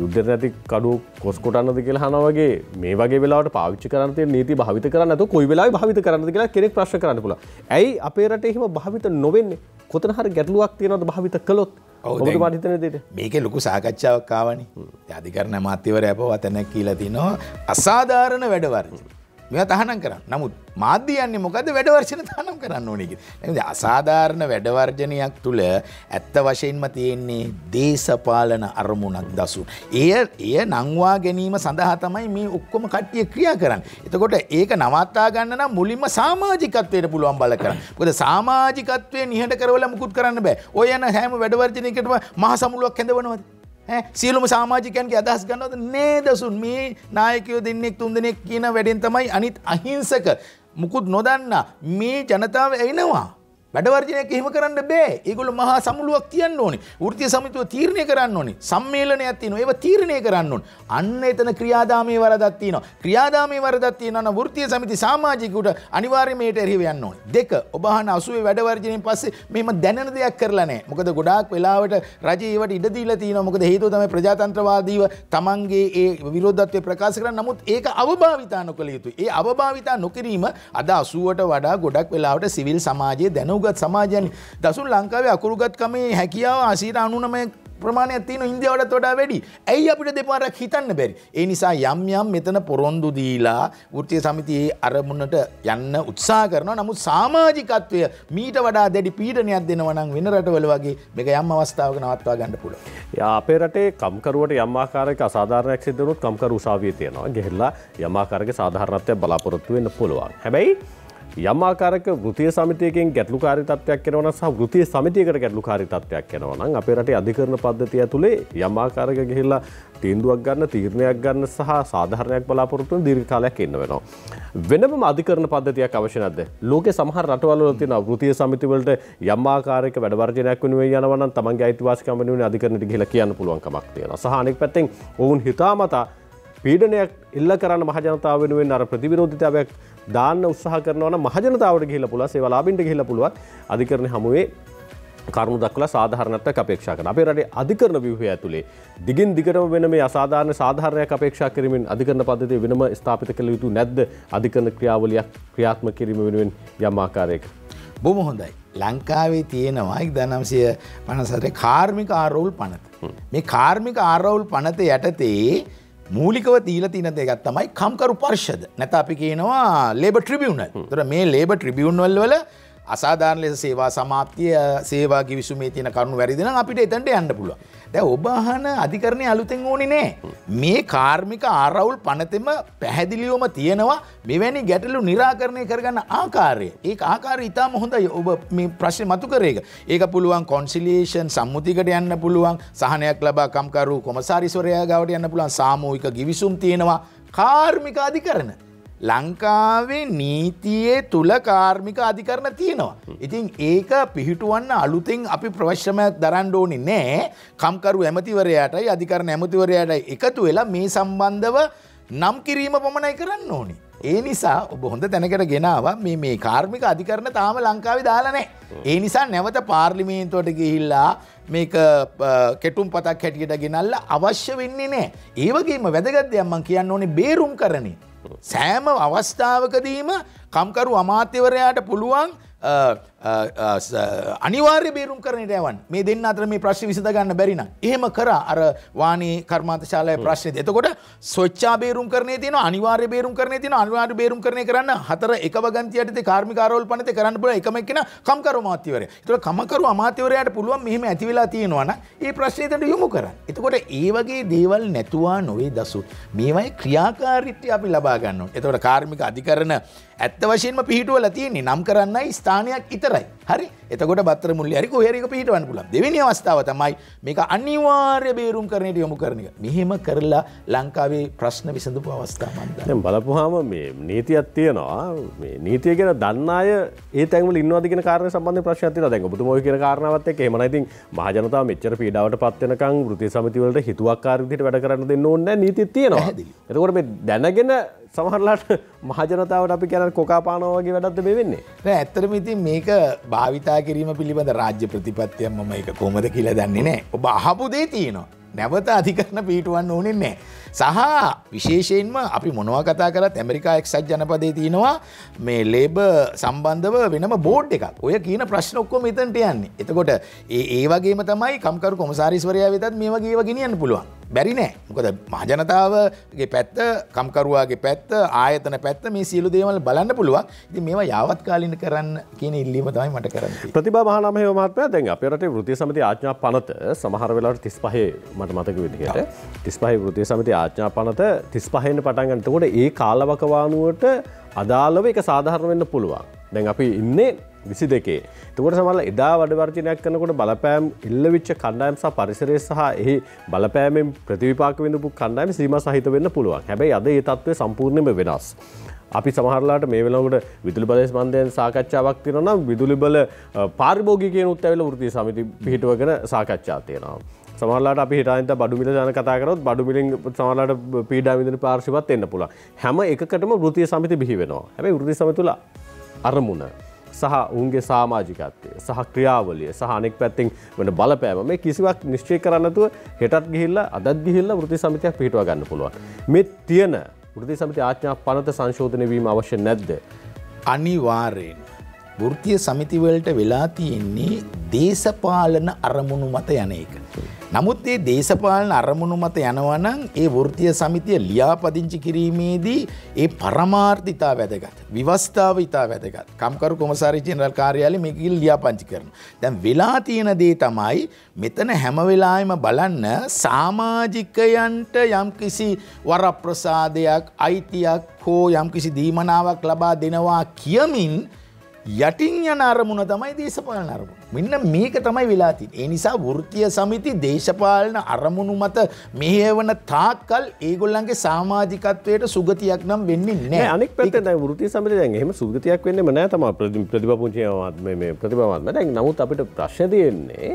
යුද්ධ නැති කඩුව කොස් කොටන්නද කියලා අහනවා වගේ මේ වගේ වෙලාවට පාවිච්චි කරන්න තියෙන නීති භාවිත කරන්න නැතුව කොයි වෙලාවෙ භාවිත කරන්නද කියලා කෙනෙක් ප්‍රශ්න කරන්න පුළුවන්. ඇයි අපේ රටේ එහෙම භාවිත නොවෙන්නේ? කොතන හරි ගැටලුවක් තියෙනවද භාවිත කළොත්? මේකේ ලොකු සාකච්ඡාවක් ආවනේ. අධිකරණ අමාත්‍යවරයා පවා තැනක් කියලා තිනවා අසාධාරණ වැඩ වර්ජන. මේවා තහනම් කරන්න. නමුත් මාධ්‍ය යන්නේ මොකද්ද? වැඩ වර්ජන තහනම් කරන්න ඕනේ කියලා. අසාධාරණ වැඩ වර්ජනයක් තුල ඇත්ත වශයෙන්ම තියෙන්නේ දේශපාලන අරමුණක් දසු. එය නංවා ගැනීම සඳහා තමයි මේ ඔක්කොම කට්ටිය ක්‍රියා කරන්නේ. එතකොට ඒක නවත්තා ගන්න නම් මුලින්ම සමාජිකත්වයට පුළුවන් බල කරන්න. මොකද සමාජිකත්වයේ නිහඬ කරවල මුකුත් කරන්න බෑ. ඔය යන හැම වැඩ වර්ජනයකටම මහ සමුළුවක් හැඳවනවද? සියලුම සමාජිකයන්ගේ අදහස් ගන්නවද? නේද සුන් මේ නායකයෝ දෙන්නෙක් තුන් දෙනෙක් කියන වැඩෙන් තමයි අනිත් අහිංසක මුකුත් නොදන්නා මේ ජනතාව එනවා. වැඩ වර්ජනයක් එහෙම කරන්න බෑ. ඒගොල්ලෝ මහා සමුළුවක් තියන්න ඕනේ. වෘත්තීය සමිතිය තීරණය කරන්න ඕනේ. සම්මේලනයක් තියෙනවා. ඒව තීරණය කරන්න ඕනේ. අන්න එතන ක්‍රියාදාමයේ වරදක් තියෙනවා. ක්‍රියාදාමයේ වරදක් තියෙනවා නම් වෘත්තීය සමිති සමාජිකයට අනිවාර්යයෙන් මේට එරෙහිව යන්න ඕනේ. දෙක ඔබ අහන 80 වැඩ වර්ජනයෙන් පස්සේ මෙහෙම දැනෙන දෙයක් කරලා නැහැ. මොකද ගොඩාක් වෙලාවට රජය ඒවට ඉඩ දීලා තියෙනවා. මොකද හේතුව තමයි ප්‍රජාතන්ත්‍රවාදීව තමන්ගේ ඒ විරෝධත්වය ප්‍රකාශ කරන. නමුත් ඒක අවභාවිතා නොකළ යුතුයි. ඒ අවභාවිතා නොකිරීම අද 80ට වඩා ගොඩක් වෙලාවට සිවිල් සමාජයේ දැනුගත් සමාජයන් දසුන් ලංකාවේ අකුරුගත්කමේ හැකියාව 99 ප්‍රමාණයක් තියෙන ඉන්දියාවටත් වඩා වැඩි. ඇයි අපිට දෙපාරක් හිතන්න බැරි? ඒ නිසා යම් යම් මෙතන පොරොන්දු දීලා වෘත්තීය සමිතියේ අරමුණට යන්න උත්සාහ කරනවා. නමුත් සමාජිකත්වය මීට වඩා දැඩි පීඩනයක් දෙනවා නම් වෙන රටවල වගේ මේක යම් අවස්ථාවක නවත්වා ගන්න පුළුවන්. අපේ රටේ කම්කරුවට යම් ආකාරයක අසාධාරණයක් සිද්ධ වුණොත් කම්කරු උසාවියේ තියෙනවා. ගිහිල්ලා යම් ආකාරයක සාධාරණත්වයක් බලාපොරොත්තු වෙන්න පුළුවන්. හැබැයි යම් ආකාරයක වෘත්තීය සමිතියකින් ගැටලුකාරී තත්ත්වයක් එනවා නම් සහ වෘත්තීය සමිතියකට ගැටලුකාරී තත්ත්වයක් එනවා නම් අපේ රටේ අධිකරණ පද්ධතිය ඇතුලේ යම් ආකාරයක ගිහිල්ලා තීන්දුවක් ගන්න, තීරණයක් ගන්න සහ සාධාරණයක් බලාපොරොත්තු වෙන දීර්ඝ කාලයක් ඉන්න වෙනවා. වෙනම අධිකරණ පද්ධතියක් අවශ්‍ය නැද්ද? ලෝකේ සමහර රටවල් වල තියෙන වෘත්තීය සමිති වලට යම් ආකාරයක වැඩ වර්ජනයක් වෙනුවෙන් යනවා නම් තමන්ගේ අයිතිවාසිකම් වෙනුවෙන් අධිකරණයට ගිහිල්ලා කියන්න පුළුවන් කමක් තියෙනවා. සහ අනෙක් පැත්තෙන් ඔවුන් හිතාමතා පීඩනයක් එල්ල කරන්න මහජනතාව වෙනුවෙන් අර ප්‍රතිවිරෝධීතාවයක් දාන්න උත්සාහ කරනවා නම් මහජනතාවට ගිහිල්ලා පුළුවන්, සේවලාභින්ට ගිහිල්ලා පුළුවන් අධිකරණ හමුවේ කරුණු දක්වලා සාධාරණත්වයක් අපේක්ෂා කරනවා. අපේ රටේ අධිකරණ ව්‍යුහය ඇතුලේ දිගින් දිගටම වෙන මේ අසාධාරණ සාධාරණයක් අපේක්ෂා කිරීමෙන් අධිකරණ පද්ධතිය වෙනම ස්ථාපිත කළ යුතු නැද්ද? අධිකරණ ක්‍රියාවලියක් ක්‍රියාත්මක කිරීම වෙනුවෙන් යම් ආකාරයක. බොහොම හොඳයි. ලංකාවේ තියෙනවා 1956 කාර්මික ආරවුල් පනත. මේ කාර්මික ආරවුල් පනත යටතේ මූලිකව දීලා තියෙන දෙයක් තමයි කම්කරු පරිෂද. නැත්නම් අපි කියනවා ලේබර් ට්‍රිබියුනල්. ඒතර මේ ලේබර් ට්‍රිබියුනල් වල අසාධාරණ ලෙස සේවා සමාප්තිය සේවා කිවිසුමේ තියෙන කරුණු වැරදි නම් අපිට එතනට යන්න පුළුවන්. දැන් ඔබ අහන අධිකරණයේ අලුතෙන් ඕනේ නෑ. මේ කාර්මික ආරවුල් පනතෙම පැහැදිලිවම තියෙනවා මෙවැනි ගැටලු निराකරණය කරගන්න ආකාරය. ඒක ආකාරය ඉතාම හොඳයි. ඔබ මේ ප්‍රශ්නේ මතු කරේක. ඒක පුළුවන් කොන්සිලියේෂන් සම්මුතියකට යන්න පුළුවන්. සහනයක් ලබා කම්කරු කොමසාරිස්වරයා ගාවට යන්න පුළුවන්. සාමූහික කිවිසුම් තියෙනවා. කාර්මික අධිකරණ ලංකාවේ නීතියේ තුල කාර්මික අධිකරණ තියෙනවා. ඉතින් ඒක පිහිටුවන්න අලුතෙන් අපි ප්‍රවේශමයක් දරන්න ඕනේ නෑ. කම්කරු ඇමතිවරයාටයි අධිකරණ ඇමතිවරයාටයි එකතු වෙලා මේ සම්බන්ධව නම් කිරීම පමණයි කරන්න ඕනේ. ඒ නිසා ඔබ හොඳ තැනකට ගෙනාවා මේ කාර්මික අධිකරණ තාම ලංකාවේ දාලා නැහැ. ඒ නිසා නැවත පාර්ලිමේන්තුවට ගිහිල්ලා මේක කෙටුම්පතක් හැටියට ගෙනල්ලා අවශ්‍ය වෙන්නේ නැහැ. ඒ වගේම වැදගත් දෙයක් මම කියන්න ඕනේ බේරුම්කරණේ. සෑම අවස්ථාවකදීම කම්කරු අමාත්‍යවරයාට පුළුවන් අනිවාර්ය බේරුම් කරන්නට යවන්න. මේ දෙන්න අතර මේ ප්‍රශ්නේ විසඳ ගන්න බැරි නම් එහෙම කරා අර වාණී කර්මාන්තශාලාවේ ප්‍රශ්නේදී. එතකොට ස්වච්ඡා බේරුම් කරන්නේ තියෙනවා, අනිවාර්ය බේරුම් කරන්නේ තියෙනවා. අනිවාර්ය බේරුම් කරන්නේ කරන්න හතර එක වගන්ති යටතේ කාර්මික ආරවුල් පනතේ කරන්න පුළුවන් එකම එක්කෙනා කම්කරු අමාත්‍යවරයා. ඒතකොට කම්කරු අමාත්‍යවරයාට පුළුවන් මෙහෙම ඇති වෙලා තියෙනවා නම් ඒ ප්‍රශ්නේ එතනට යොමු කරන්න. එතකොට ඒ වගේ දේවල් නැතුවා නොවේ දසු. මේවයි ක්‍රියාකාරීත්වය අපි ලබා ගන්න ඕනේ. එතකොට කාර්මික අධිකරණ ඇත්ත වශයෙන්ම පිහිටුවලා තියෙන්නේ නම් කරන්නයි ස්ථානයක් විතරයි. හරි? එතකොට බත්තර මුල්ලේ හරි කොහේ හරි එක පිහිටවන්න පුළුවන්. දෙවෙනි අවස්ථාව තමයි මේක අනිවාර්ය බේරුම් කරන්නට යොමු කරන එක. මෙහෙම කරලා ලංකාවේ ප්‍රශ්න විසඳපු අවස්ථා මම දන්නවා. දැන් බලපුවාම මේ නීතියක් තියෙනවා. මේ නීතිය ගැන දන්න අය ඒ තැන්වල ඉන්නවද කියන කාරණේ සම්බන්ධයෙන් ප්‍රශ්නයක් තියෙනවා. දැන් ඔබතුමෝ ඔය කියන කාරණාවත් එක්ක එහෙම නැත්නම් මහ ජනතාව මෙච්චර පීඩාවට පත් වෙනකන් වෘත්තීය සමිති වලට හිතුවක්කාර විදිහට වැඩ කරන්න දෙන්න ඕනේ නැහැ. නීතියක් තියෙනවා. එතකොට මේ දැනගෙන සමහරලාට මහජනතාවට අපි කියන කොකා පානවා වගේ වැඩක්ද මේ වෙන්නේ. නෑ ඇත්තටම ඉතින් මේක භාවිතා කිරීම පිළිබඳ රාජ්‍ය ප්‍රතිපත්තියක් මම ඒක කොහොමද කියලා දන්නේ නෑ. ඔබ අහපු දේ තියෙනවා. නැවත අධිකරණ පිටවන්න ඕනේ නැහැ. සහ විශේෂයෙන්ම අපි මොනවා කතා කරත් ඇමරිකා එක්සත් ජනපදයේ තියෙනවා මේ ලේබර් සම්බන්ධව වෙනම බෝඩ් එකක්. ඔය කියන ප්‍රශ්න ඔක්කොම මෙතනට යන්නේ. එතකොට ඒ වගේම තමයි කම්කරු කොමසාරිස්වරයා වෙතත් මේ වගේ ඒවා ගෙනියන්න පුළුවන්. බැරි නෑ. මොකද මහජනතාවගේ පැත්ත, කම්කරුවාගේ පැත්ත, ආයතන පැත්ත මේ සියලු දේවල් බලන්න පුළුවන්. ඉතින් මේවා යාවත් කාලින කරන්න කියන ඉල්ලීම තමයි මට කරන්න තියෙන්නේ. ප්‍රතිභා මහානාමහේව මහත්මයා දැන් අපේ රටේ වෘත්තීය සමිති ආඥා පනත සමහර වෙලාවට 35 මට මතක විදිහට 35 වෘත්තීය සමිති ආඥා පනත 35 පටන් ගන්න. එතකොට ඒ කාලවකවානුවට අදාළව ඒක සාධාරණ වෙන්න පුළුවන්. දැන් අපි ඉන්නේ 22. එතකොට සමහරවල් එදා වැඩ වර්ජනයක් කරනකොට බලපෑම් ඉල්ලවිච්ච කණ්ඩායම් සහ පරිසරය සහ එහි බලපෑමෙන් ප්‍රතිවිපාක විඳපු කණ්ඩායම් සීමා සහිත වෙන්න පුළුවන්. හැබැයි අද ඒ තත්ත්වය සම්පූර්ණයෙන්ම වෙනස්. අපි සමහරලාට මේ වෙලාවට විදුලි බල සම්බන්ධයෙන් සාකච්ඡාවක් තියෙනවා නම් විදුලි බල පාරිභෝගිකයනුත් ඇවිල්ලා වෘත්තීය සමිති පිහිටුවගෙන සාකච්ඡා තියෙනවා. සමහරලාට අපි හිතාගෙන බඩු මිල ගැන කතා කරොත් බඩු මිලෙන් සමහරලාට පීඩා විඳින පාර්ශ්වවත් එන්න පුළුවන්. හැම එකකටම වෘත්තීය සමිති බිහි වෙනවා. හැබැයි වෘත්තීය සමිති තුල අරමුණ සහ උන්ගේ සමාජිකත්වය සහ ක්‍රියාවලිය සහ අනෙක් පැත්තෙන් වෙන බලපෑම මේ කිසිවක් නිශ්චය කරන්න නැතුව හෙටත් ගිහිල්ලා අදත් ගිහිල්ලා වෘත්තීය සමිතියක් පිහිටුවා ගන්න පුළුවන්. මේ තියෙන වෘත්තීය සමිති ආඥා පනත සංශෝධනය වීම අවශ්‍ය නැද්ද? අනිවාර්යෙන් වෘත්තීය සමිතිවලට වෙලා තියෙන්නේ දේශපාලන අරමුණු මත යන එක. නමුත් මේ දේශපාලන අරමුණු මත යනවා නම් ඒ වෘත්තීය සමිතිය ලියාපදිංචි කිරීමේදී ඒ පරමාර්ථය ඉතා වැදගත්. විවස්ථාව ඉතා වැදගත්. කම්කරු කොමසාරි ජෙනරල් කාර්යාලය මේක ලියාපදිංචි කරනවා. දැන් වෙලා තියෙන දේ තමයි මෙතන හැම වෙලාවෙම බලන්න සමාජිකයන්ට යම්කිසි වරප්‍රසාදයක් අයිතියක් හෝ යම්කිසි දීමනාවක් ලබා දෙනවා කියමින් යටින් යන අරමුණ තමයි දේශපාලන අරමුණ. මෙන්න මේක තමයි වෙලා තියෙන්නේ. ඒ නිසා වෘත්තීය සමිති දේශපාලන අරමුණු මත මෙහෙවන තාක්කල් ඒගොල්ලන්ගේ සමාජිකත්වයට සුගතියක් නම් වෙන්නේ නැහැ. අනෙක් පැත්තෙන් දැන් වෘත්තීය සමිතිය දැන් එහෙම සුගතියක් වෙන්නේම නැහැ තමයි ප්‍රතිභාපුංචි මේ ප්‍රතිභාවත්. දැන් නමුත් අපිට ප්‍රශ්න තියෙන්නේ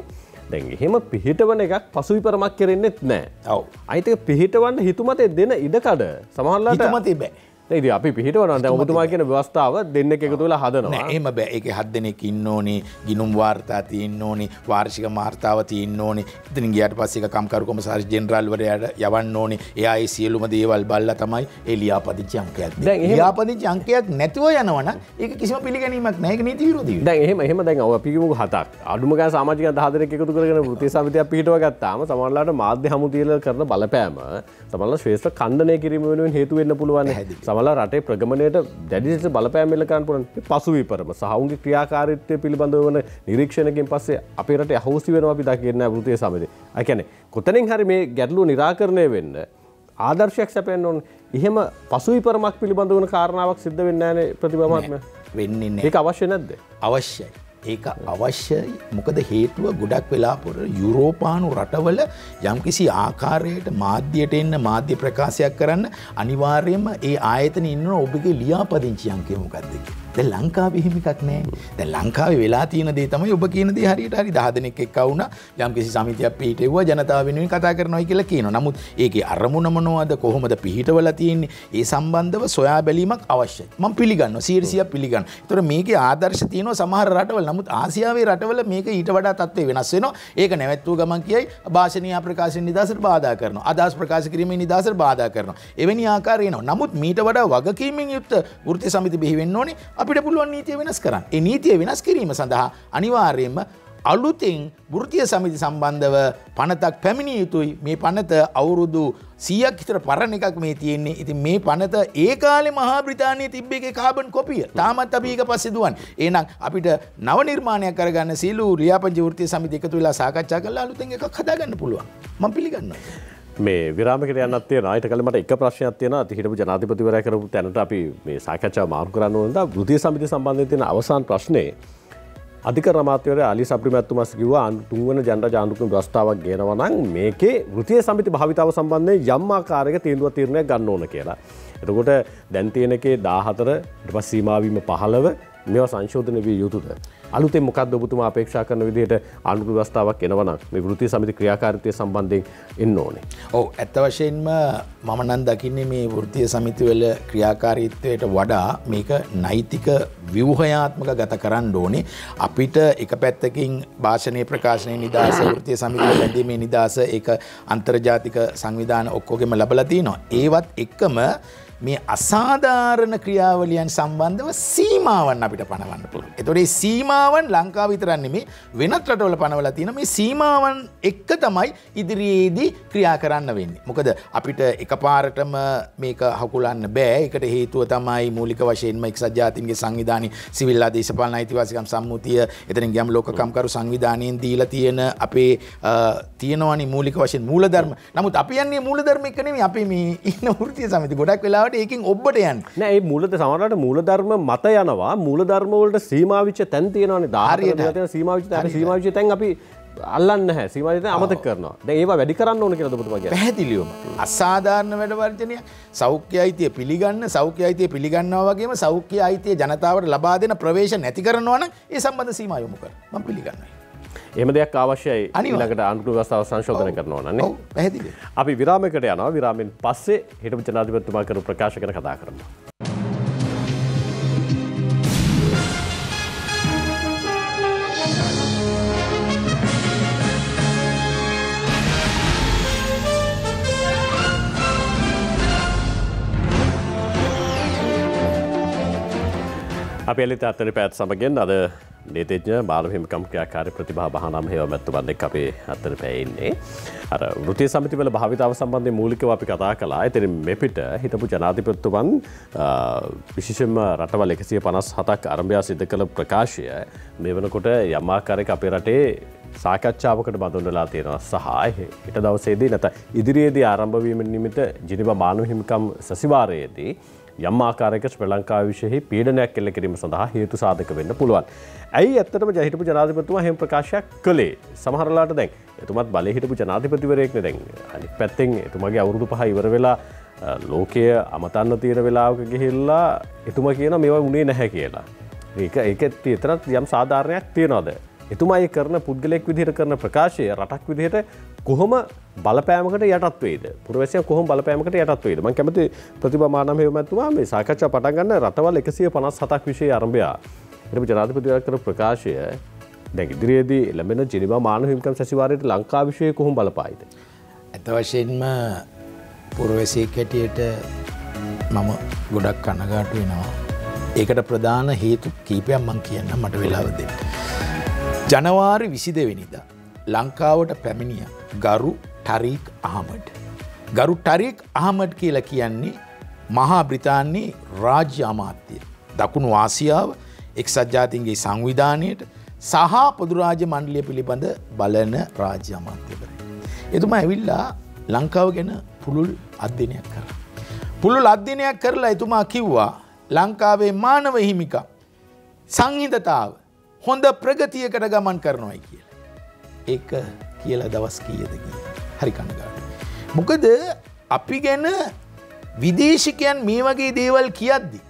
දැන් එහෙම පිහිටවන එකක් පසුවිපරමක් කරෙන්නෙත් නැහැ. ඔව්. අයිත් ඒක පිහිටවන්න හිතුමතේ දෙන ඉඩකඩ සමහරවිට හිතුමතේ බෑ. ඉතින් අපි පිහිටවනවා දැන් ඔබතුමා කියන ව්‍යවස්ථාව දෙන්නෙක් එකතු වෙලා හදනවා. නෑ එහෙම බෑ. ඒකේ 7 දෙනෙක් ඉන්න ඕනේ, ගිණුම් වාර්තා තියෙන්න ඕනේ, වාර්ෂික වාර්තාව තියෙන්න ඕනේ. ඉතින් ගියාට පස්සේ ඒක කම්කරු කොමසාරි ජෙනරාල් වරයාට යවන්න ඕනේ. එයා ඒ සියලුම දේවල් බලලා තමයි ඒ ලියාපදිංචි අංකයක් දෙන්නේ. ලියාපදිංචි අංකයක් නැතුව යනවනම් ඒක කිසිම පිළිගැනීමක් නෑ. ඒක නීති විරෝධී. දැන් එහෙම දැන් අපි කියමු 7ක්. අඩුම ගාන සමාජිකයන් 10 දෙනෙක් එකතු කරගෙන වෘත්තීය සමිතියක් පිහිටව ගත්තාම සමහරවිට මාධ්‍ය හමුතියල කරන බලපෑම සමහරවිට ශ්‍රේෂ්ඨ ඛණ්ඩනය කිරීම වෙනුවෙන් හේතු වෙන්න පුළුවන්. සමහරවිට රටේ ප්‍රගමන දැඩි ලෙස බලපෑම් එල්ල කරන්න පුළුවන් පසුවිපරම සහ ඔවුන්ගේ ක්‍රියාකාරීත්වය පිළිබඳව වන නිරීක්ෂණකින් පස්සේ අපේ රටේ අහෝසි වෙනවා අපි දකින්නේ නැහැ වෘත්තීය සමිතිය. ඒ කියන්නේ කොතනින් හරි මේ ගැටලුව निराකරණය වෙන්න ආදර්ශයක් සැපෙන්න ඕන. එහෙම පසුවිපරමක් පිළිබඳව වන කාරණාවක් සිද්ධ වෙන්නේ නැහැ නේ ප්‍රතිභා මහත්මයා. වෙන්නේ නැහැ. ඒක අවශ්‍ය නැද්ද? අවශ්‍යයි. ඒක අවශ්‍යයි. මොකද හේතුව ගොඩක් වෙලාපොර යුරෝපානු රටවල යම්කිසි ආකාරයට මාධ්‍යයට එන්න මාධ්‍ය ප්‍රකාශයක් කරන්න අනිවාර්යයෙන්ම ඒ ආයතන ඉන්න ඔබගේ ලියාපදිංචි අංකය මොකක්ද කියලා. දැන් ලංකාවේ එහෙම එකක් නැහැ. දැන් ලංකාවේ වෙලා තියෙන දේ තමයි ඔබ කියන දේ හරියට හරි 10 දෙනෙක් එක්ක වුණා යම්කිසි සමිතියක් පිහිටෙව්වා ජනතාව වෙනුවෙන් කතා කරනවා කියලා කියනවා. නමුත් ඒකේ අරමුණ මොනවද කොහොමද පිහිටවලා තියෙන්නේ ඒ සම්බන්ධව සොයා බැලීමක් අවශ්‍යයි. මම පිළිගන්නවා 100% පිළිගන්නවා. ඒතර මේකේ ආදර්ශ තියෙනවා සමහර රටවල. නමුත් ආසියාවේ රටවල මේක ඊට වඩා තත්ත්වය වෙනස් වෙනවා. ඒක නැවැත්වුව ගමන් කියයි භාෂණීය ප්‍රකාශන නිදහසට බාධා කරනවා. අදහස් ප්‍රකාශ කිරීමේ නිදහසට බාධා කරනවා. එවැනි ආකාරය එනවා. නමුත් මීට වඩා වගකීමෙන් යුක්ත වෘත්තීය සමිති බිහි වෙන්න ඕනේ. අපිට පුළුවන් නීතිය වෙනස් කරන්න. ඒ නීතිය වෙනස් කිරීම සඳහා අනිවාර්යයෙන්ම අලුතෙන් වෘත්තීය සමිති සම්බන්ධව පනතක් පැමිණිය යුතුයි. මේ පනත අවුරුදු 100ක් විතර පරණ එකක් මේ තියෙන්නේ. ඉතින් මේ පනත ඒ කාලේ මහා බ්‍රිතාන්‍යයේ තිබ්බ එකේ කාබන් කොපිය. තාමත් අපි ඒක පස්සේ දුවන්නේ. එහෙනම් අපිට නව නිර්මාණයක් කරගන්න සීලු ලියාපදිංචි වෘත්තීය සමිති එකතු වෙලා සාකච්ඡා කරලා අලුතෙන් එකක් හදාගන්න පුළුවන්. මම පිළිගන්නවා. මේ විරාමයකට යන්නත් තියෙනවා. ඊට කලින් මට එක ප්‍රශ්නයක් තියෙනවා. හිටපු ජනාධිපතිවරයා කරපු තැනට අපි මේ සාකච්ඡාව මාරු කරන්න ඕන දා වෘත්තීය සමිතිය සම්බන්ධයෙන් තියෙන අවසාන ප්‍රශ්නේ අධිකරණ අමාත්‍යවරයා අලි සබ්රි මැතිතුමා කිව්වා තුන්වන ජනරජ ආණ්ඩුක්‍රම ව්‍යවස්ථාවක් ගේනවා නම් මේකේ වෘත්තීය සමිති භාවිතාව සම්බන්ධයෙන් යම් ආකාරයක තීරණයක් ගන්න ඕන කියලා. එතකොට දැන් තියෙන එකේ 14 ඊට පස්සේ සීමා වීම 15 මේවා සංශෝධනය විය යුතුද? අලුතෙන් මොකක්ද ඔබතුමා අපේක්ෂා කරන විදිහට ආණ්ඩුක්‍රම ව්‍යවස්ථාවක් එනවා නම් මේ වෘත්තීය සමිති ක්‍රියාකාරීත්වය සම්බන්ධයෙන් එන්න ඕනේ. ඔව් ඇත්ත වශයෙන්ම මම නම් දකින්නේ මේ වෘත්තීය සමිතිවල ක්‍රියාකාරීත්වයට වඩා මේක නෛතික ව්‍යුහයාත්මක ගත කරන්න ඕනේ. අපිට එක පැත්තකින් භාෂණීය ප්‍රකාශනයේ නිදහස වෘත්තීය සමිතිය බැඳීමේ නිදහස ඒක අන්තර්ජාතික සංවිධාන ඔක්කොගෙම ලැබලා තිනවා. ඒවත් එක්කම මේ අසාධාරණ ක්‍රියාවලියන් සම්බන්ධව සීමාවන් අපිට පනවන්න පුළුවන්. ඒතකොට මේ සීමාවන් ලංකාව විතරක් නෙමෙයි වෙනත් රටවල පනවලා තියෙන මේ සීමාවන් එක්ක තමයි ඉදිරියේදී ක්‍රියා කරන්න වෙන්නේ. මොකද අපිට එකපාරටම මේක හකුලන්න බෑ. ඒකට හේතුව තමයි මූලික වශයෙන්ම එක්සත් ජාතීන්ගේ සංවිධානයේ සිවිල් දේශපාලන අයිතිවාසිකම් සම්මුතිය එතනින් ගියම් ලෝක කම්කරු සංවිධානයෙන් දීලා තියෙන අපේ තියෙනවනේ මූලික වශයෙන් මූලධර්ම. නමුත් අපි යන්නේ මූලධර්ම එක නෙමෙයි අපි මේ ඉන්න වෘත්තීය සමිති ගොඩක් වෙලාවට ඒකෙන් ඔබට යන්නේ නෑ. ඒ මූලද සමහරවිට මූලධර්ම මත යනවා. මූලධර්ම වලට සීමා විච්ච තැන් තියෙනවානේ. 10 තියෙන සීමා විච්ච තැන් අපි අල්ලන්නේ නැහැ. සීමා විච්ච තැන් අමතක කරනවා. දැන් ඒවා වැඩි කරන්න ඕන කියලාද ඔබතුමා කියන්නේ? පැහැදිලිවම අසාධාරණ වැඩ වර්ජනය සෞඛ්‍ය අයිතිය පිළිගන්න සෞඛ්‍ය අයිතිය පිළිගන්නවා වගේම සෞඛ්‍ය අයිතිය ජනතාවට ලබා දෙන ප්‍රවේශ නැති කරනවා නම් ඒ සම්බන්ධ සීමා යොමු කරන්න. මම පිළිගන්නවා. එහෙම දෙයක් අවශ්‍යයි. ඊළඟට ආණ්ඩුක්‍රම ව්‍යවස්ථාව සංශෝධනය කරනවා නන්නේ. ඔව් පැහැදිලි. අපි විරාමයකට යනවා. විරාමෙන් පස්සේ හිටපු ජනාධිපතිතුමා කරපු ප්‍රකාශ ගැන කතා කරමු. අපි එලිත අත්තර පැත් සමගෙන් අද නීතිඥ බාල හිමිකම් ක්‍රියාකාරී ප්‍රතිභා බහනම් හේවමැතිතුමන්ෙක් අපේ අත්තර පැයේ අර වෘත්තීය සමිතිවල භාවිතාව සම්බන්ධයෙන් මූලිකව අපි කතා කළා. ඉතින් මෙපිට හිටපු ජනාධිපතිතුමන් විශේෂයෙන්ම රටවල් 157ක් ආරම්භය සිදු කළ ප්‍රකාශය මේ වෙනකොට යම් ආකාරයක අපේ රටේ සාකච්ඡාවකට බඳුන් වෙලා තියෙනවා සහ ඊට දවසේදී නැත්නම් ඉදිරියේදී ආරම්භ වීම නිමිත්ත ජිනීවා මානව හිමිකම් සැසිවාරයේදී යම් ආකාරයක ශ්‍රී ලංකාව විශේෂ පීඩනයක් එල්ල කිරීම සඳහා හේතු සාධක වෙන්න පුළුවන්. ඇයි ඇත්තටම හිටපු ජනාධිපතිතුමා එහෙම ප්‍රකාශයක් කළේ? සමහරලාට දැන් එතුමත් බලේ හිටපු ජනාධිපතිවරයෙක්නේ දැන් අනිත් පැත්තෙන් එතුමාගේ අවුරුදු 5 ඉවර වෙලා ලෝකයේ අමතන්න තියෙන වෙලාවක ගිහිල්ලා එතුමා කියනවා මේවා උනේ නැහැ කියලා. ඒක ඒතරත් යම් සාධාරණයක් තියනවාද? එතුමා ඒ කරන පුද්ගලයෙක් විදිහට කරන ප්‍රකාශය රටක් විදිහට කොහොම බලපෑමකට යටත් වෙයිද? පුරවැසියන් කොහොම බලපෑමකට යටත් වෙයිද? මම කැමති ප්‍රතිභා මානව හේවමැතිතුමා මේ සාකච්ඡාව පටන් ගන්න රටවල් 157ක් විශේෂ ආරම්භය. ඊට ජනාධිපතිවරයා කරන ප්‍රකාශය දැන් ඉදිරියේදී ලැබෙන ජිනීවා මානව හිමිකම් සැසිවාරයට ලංකාව විශේෂ කොහොම බලපායිද? ඇත්ත වශයෙන්ම පුරවැසියෙක් හැටියට මම ගොඩක් කනගාටු වෙනවා. ඒකට ප්‍රධාන හේතු කීපයක් මම කියන්න මට වෙලාව දෙන්න. ජනවාරි 22 වෙනිදා ලංකාවට පැමිණිය ගරු ටරීක් අහමඩ්. ගරු ටරීක් අහමඩ් කියලා කියන්නේ මහා බ්‍රිතාන්‍යයේ රාජ්‍ය අමාත්‍ය. දකුණු ආසියාව එක්සත් ජාතීන්ගේ සංවිධානයට සහ පොදු රාජ්‍ය මණ්ඩලය පිළිබඳ බලන රාජ්‍ය අමාත්‍යවරයෙක්. එතුමා ඇවිල්ලා ලංකාව ගැන පුළුල් අධ්‍යයනයක් කරා. පුළුල් අධ්‍යයනයක් කරලා එතුමා කිව්වා ලංකාවේ මානව හිමිකම් සංහිඳතාව හොඳ ප්‍රගතියකට ගමන් කරනවායි කියලා. ඒක කියලා දවස් කීයද ගියේ. හරි කනගාටුයි. මොකද අපි ගැන විදේශිකයන් මේ වගේ දේවල් කියද්දී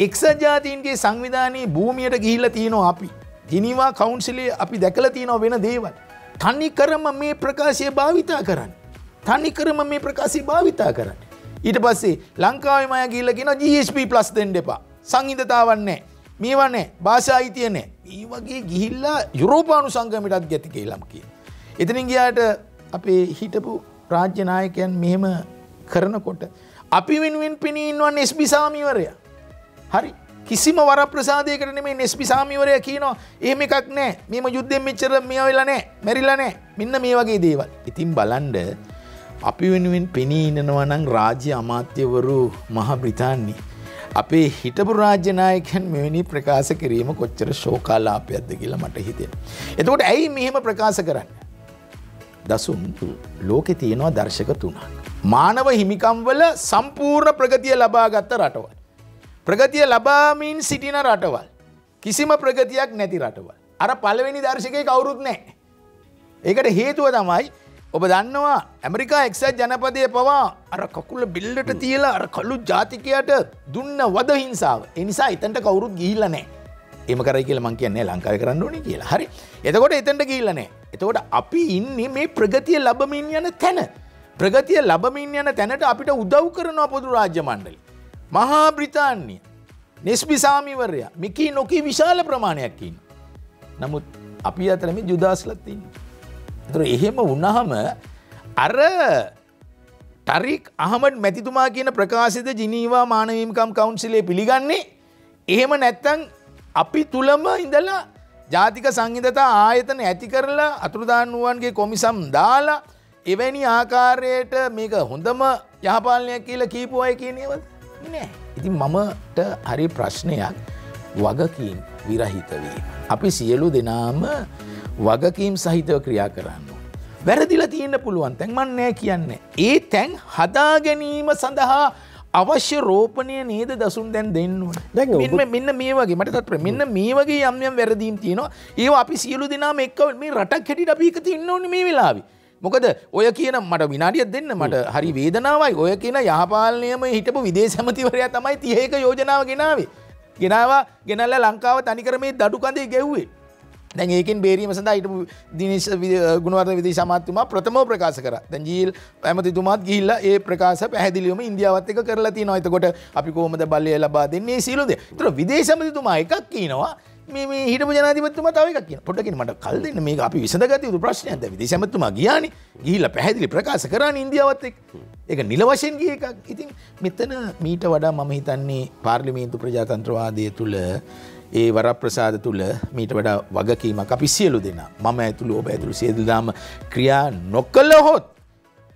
එක්සත් ජාතීන්ගේ සංවිධානයේ භූමියට ගිහිල්ලා තියෙනවා අපි. ජිනීවා කවුන්සිලේ අපි දැකලා තියෙනවා වෙන දේවල්. තනිකරම මේ ප්‍රකාශය භාවිතා කරන්නේ. තනිකරම මේ ප්‍රකාශය භාවිතා කරන්නේ. ඊට පස්සේ ලංකාවේ මම ගිහිල්ලා කියනවා GSP+ දෙන්න එපා. සංහිඳතාවක් නැහැ. මේවා නැහැ. භාෂා අයිතිය නැහැ. මේ වගේ ගිහිල්ලා යුරෝපානු සංගමයටත් ගැති කියලා කියන. එතනින් ගියාට අපේ හිටපු රාජ්‍ය නායකයන් මෙහෙම කරනකොට අපි වෙනුවෙන් පෙනී ඉන්නවන්නේ SB සාමිවරයා. හරි. කිසිම වරප්‍රසාදයකට නෙමෙයි SB සාමිවරයා කියනවා එහෙම එකක් නැහැ. මේම යුද්ධයෙන් මෙච්චර මේවා වෙලා නැහැ. මැරිලා නැහැ. මෙන්න මේ වගේ දේවල්. ඉතින් බලන්න අපි වෙනුවෙන් පෙනී ඉන්නවා නම් රාජ්‍ය අමාත්‍යවරු මහ බ්‍රිතාන්‍යයේ අපේ හිටපු රාජ්‍ය නායකයන් මෙවැනි ප්‍රකාශ කිරීම කොච්චර ශෝකාලාපයක්ද කියලා මට හිතෙනවා. එතකොට ඇයි මෙහෙම ප්‍රකාශ කරන්නේ? දසුන් ලෝකේ තියෙනවා දර්ශක තුනක්. මානව හිමිකම් වල සම්පූර්ණ ප්‍රගතිය ලබා ගත්ත රටවල්. ප්‍රගතිය ලබාමින් සිටින රටවල්. කිසිම ප්‍රගතියක් නැති රටවල්. අර පළවෙනි දර්ශකයේ කවුරුත් නැහැ. ඒකට හේතුව තමයි ඔබ දන්නවා ඇමරිකා එක්සත් ජනපදයේ පවා අර කකුල බිල්ලට තියලා අර කළු ජාතිකයට දුන්න වද හිංසාව. ඒ නිසා එතනට කවුරුත් ගිහිල්ලා නැහැ. එහෙම කරයි කියලා මං කියන්නේ ලංකාවේ කරන්න ඕනේ කියලා. හරි. එතකොට එතනට ගිහිල්ලා නැහැ. එතකොට අපි ඉන්නේ මේ ප්‍රගතිය ලැබමින් යන තැන. ප්‍රගතිය ලැබමින් යන තැනට අපිට උදව් කරනවා පොදු රාජ්‍ය මණ්ඩලය. මහා බ්‍රිතාන්‍ය නිස්බි සාමිවරයා මිකී නොකී විශාල ප්‍රමාණයක් ඉන්නවා. නමුත් අපි අතර මේ ජුදාස්ලත් ඉන්නවා. ඒතර එහෙම වුණාම අර ටරීක් අහමඩ් මැතිතුමා කියන ප්‍රකාශිත ජිනීවා මානව හිමිකම් කවුන්සිලේ පිළිගන්නේ එහෙම නැත්නම් අපි තුලම ඉඳලා ජාතික සංහිඳතා ආයතන ඇති කරලා අතුරුදාන් වූවන්ගේ කොමිසම් දාලා එවැනි ආකාරයට මේක හොඳම යහපාලනයක් කියලා කියපු අය කියනේවද? නෑ. ඉතින් මමට හරි ප්‍රශ්නයක් වගකීම් විරහිත වීම. අපි සියලු දෙනාම වගකීම් සහිතව ක්‍රියා කරන්න ඕනේ. වැරදිලා තියෙන්න පුළුවන් තැන් මම නෑ කියන්නේ. ඒ තැන් හදා ගැනීම සඳහා අවශ්‍ය රෝපණය නේද දසුන් දැන් දෙන්න ඕනේ. මෙන්න මේ වගේ මට තත්පර මෙන්න මේ වගේ යම් යම් වැරදීම් තියෙනවා. ඒවා අපි සියලු දෙනාම එක්ක මේ රටක් හැටියට අපි එක තියෙන්න ඕනේ මේ වෙලාවේ. මොකද ඔය කියන මට විනාඩියක් දෙන්න මට හරි වේදනාවයි. ඔය කියන යහපාලනයම හිටපු විදේශ ඇමතිවරයා තමයි 31 යෝජනාව ගෙනාවේ. ගෙනල්ලා ලංකාව තනිකර මේ දඩු කඳේ ගැව්වේ. දැන් ඒකෙන් බේරීම සඳහා හිටපු දිනේෂ් ගුණවර්ධන විදේශ අමාත්‍යතුමා ප්‍රථමව ප්‍රකාශ කරා. දැන් ජීල් ඇමතිතුමාත් ගිහිල්ලා ඒ ප්‍රකාශ පැහැදිලිවම ඉන්දියාවත් එක්ක කරලා තියෙනවා. එතකොට අපි කොහොමද බලය ලබා දෙන්නේ සීලුද? ඒතර විදේශ ඇමතිතුමා එකක් කියනවා මේ හිටපු ජනාධිපතිතුමා තව එකක් කියනවා. පොඩ්ඩක් ඉන්න මට කල් දෙන්න මේක අපි විසඳගත යුතු ප්‍රශ්නයක්. දැන් විදේශ ඇමතිතුමා ගියානේ. ගිහිල්ලා පැහැදිලි ප්‍රකාශ කරානේ ඉන්දියාවත් එක්ක. ඒක නිල වශයෙන් ගිය එකක්. ඉතින් මෙතන මීට වඩා මම හිතන්නේ පාර්ලිමේන්තු ප්‍රජාතන්ත්‍රවාදය තුල ඒ වරප්‍රසාද තුළ මීට වඩා වගකීමක් අපි සියලු දෙනා මම ඇතුළු ඔබ ඇතුළු සියලු දෙනාම ක්‍රියා නොකළහොත්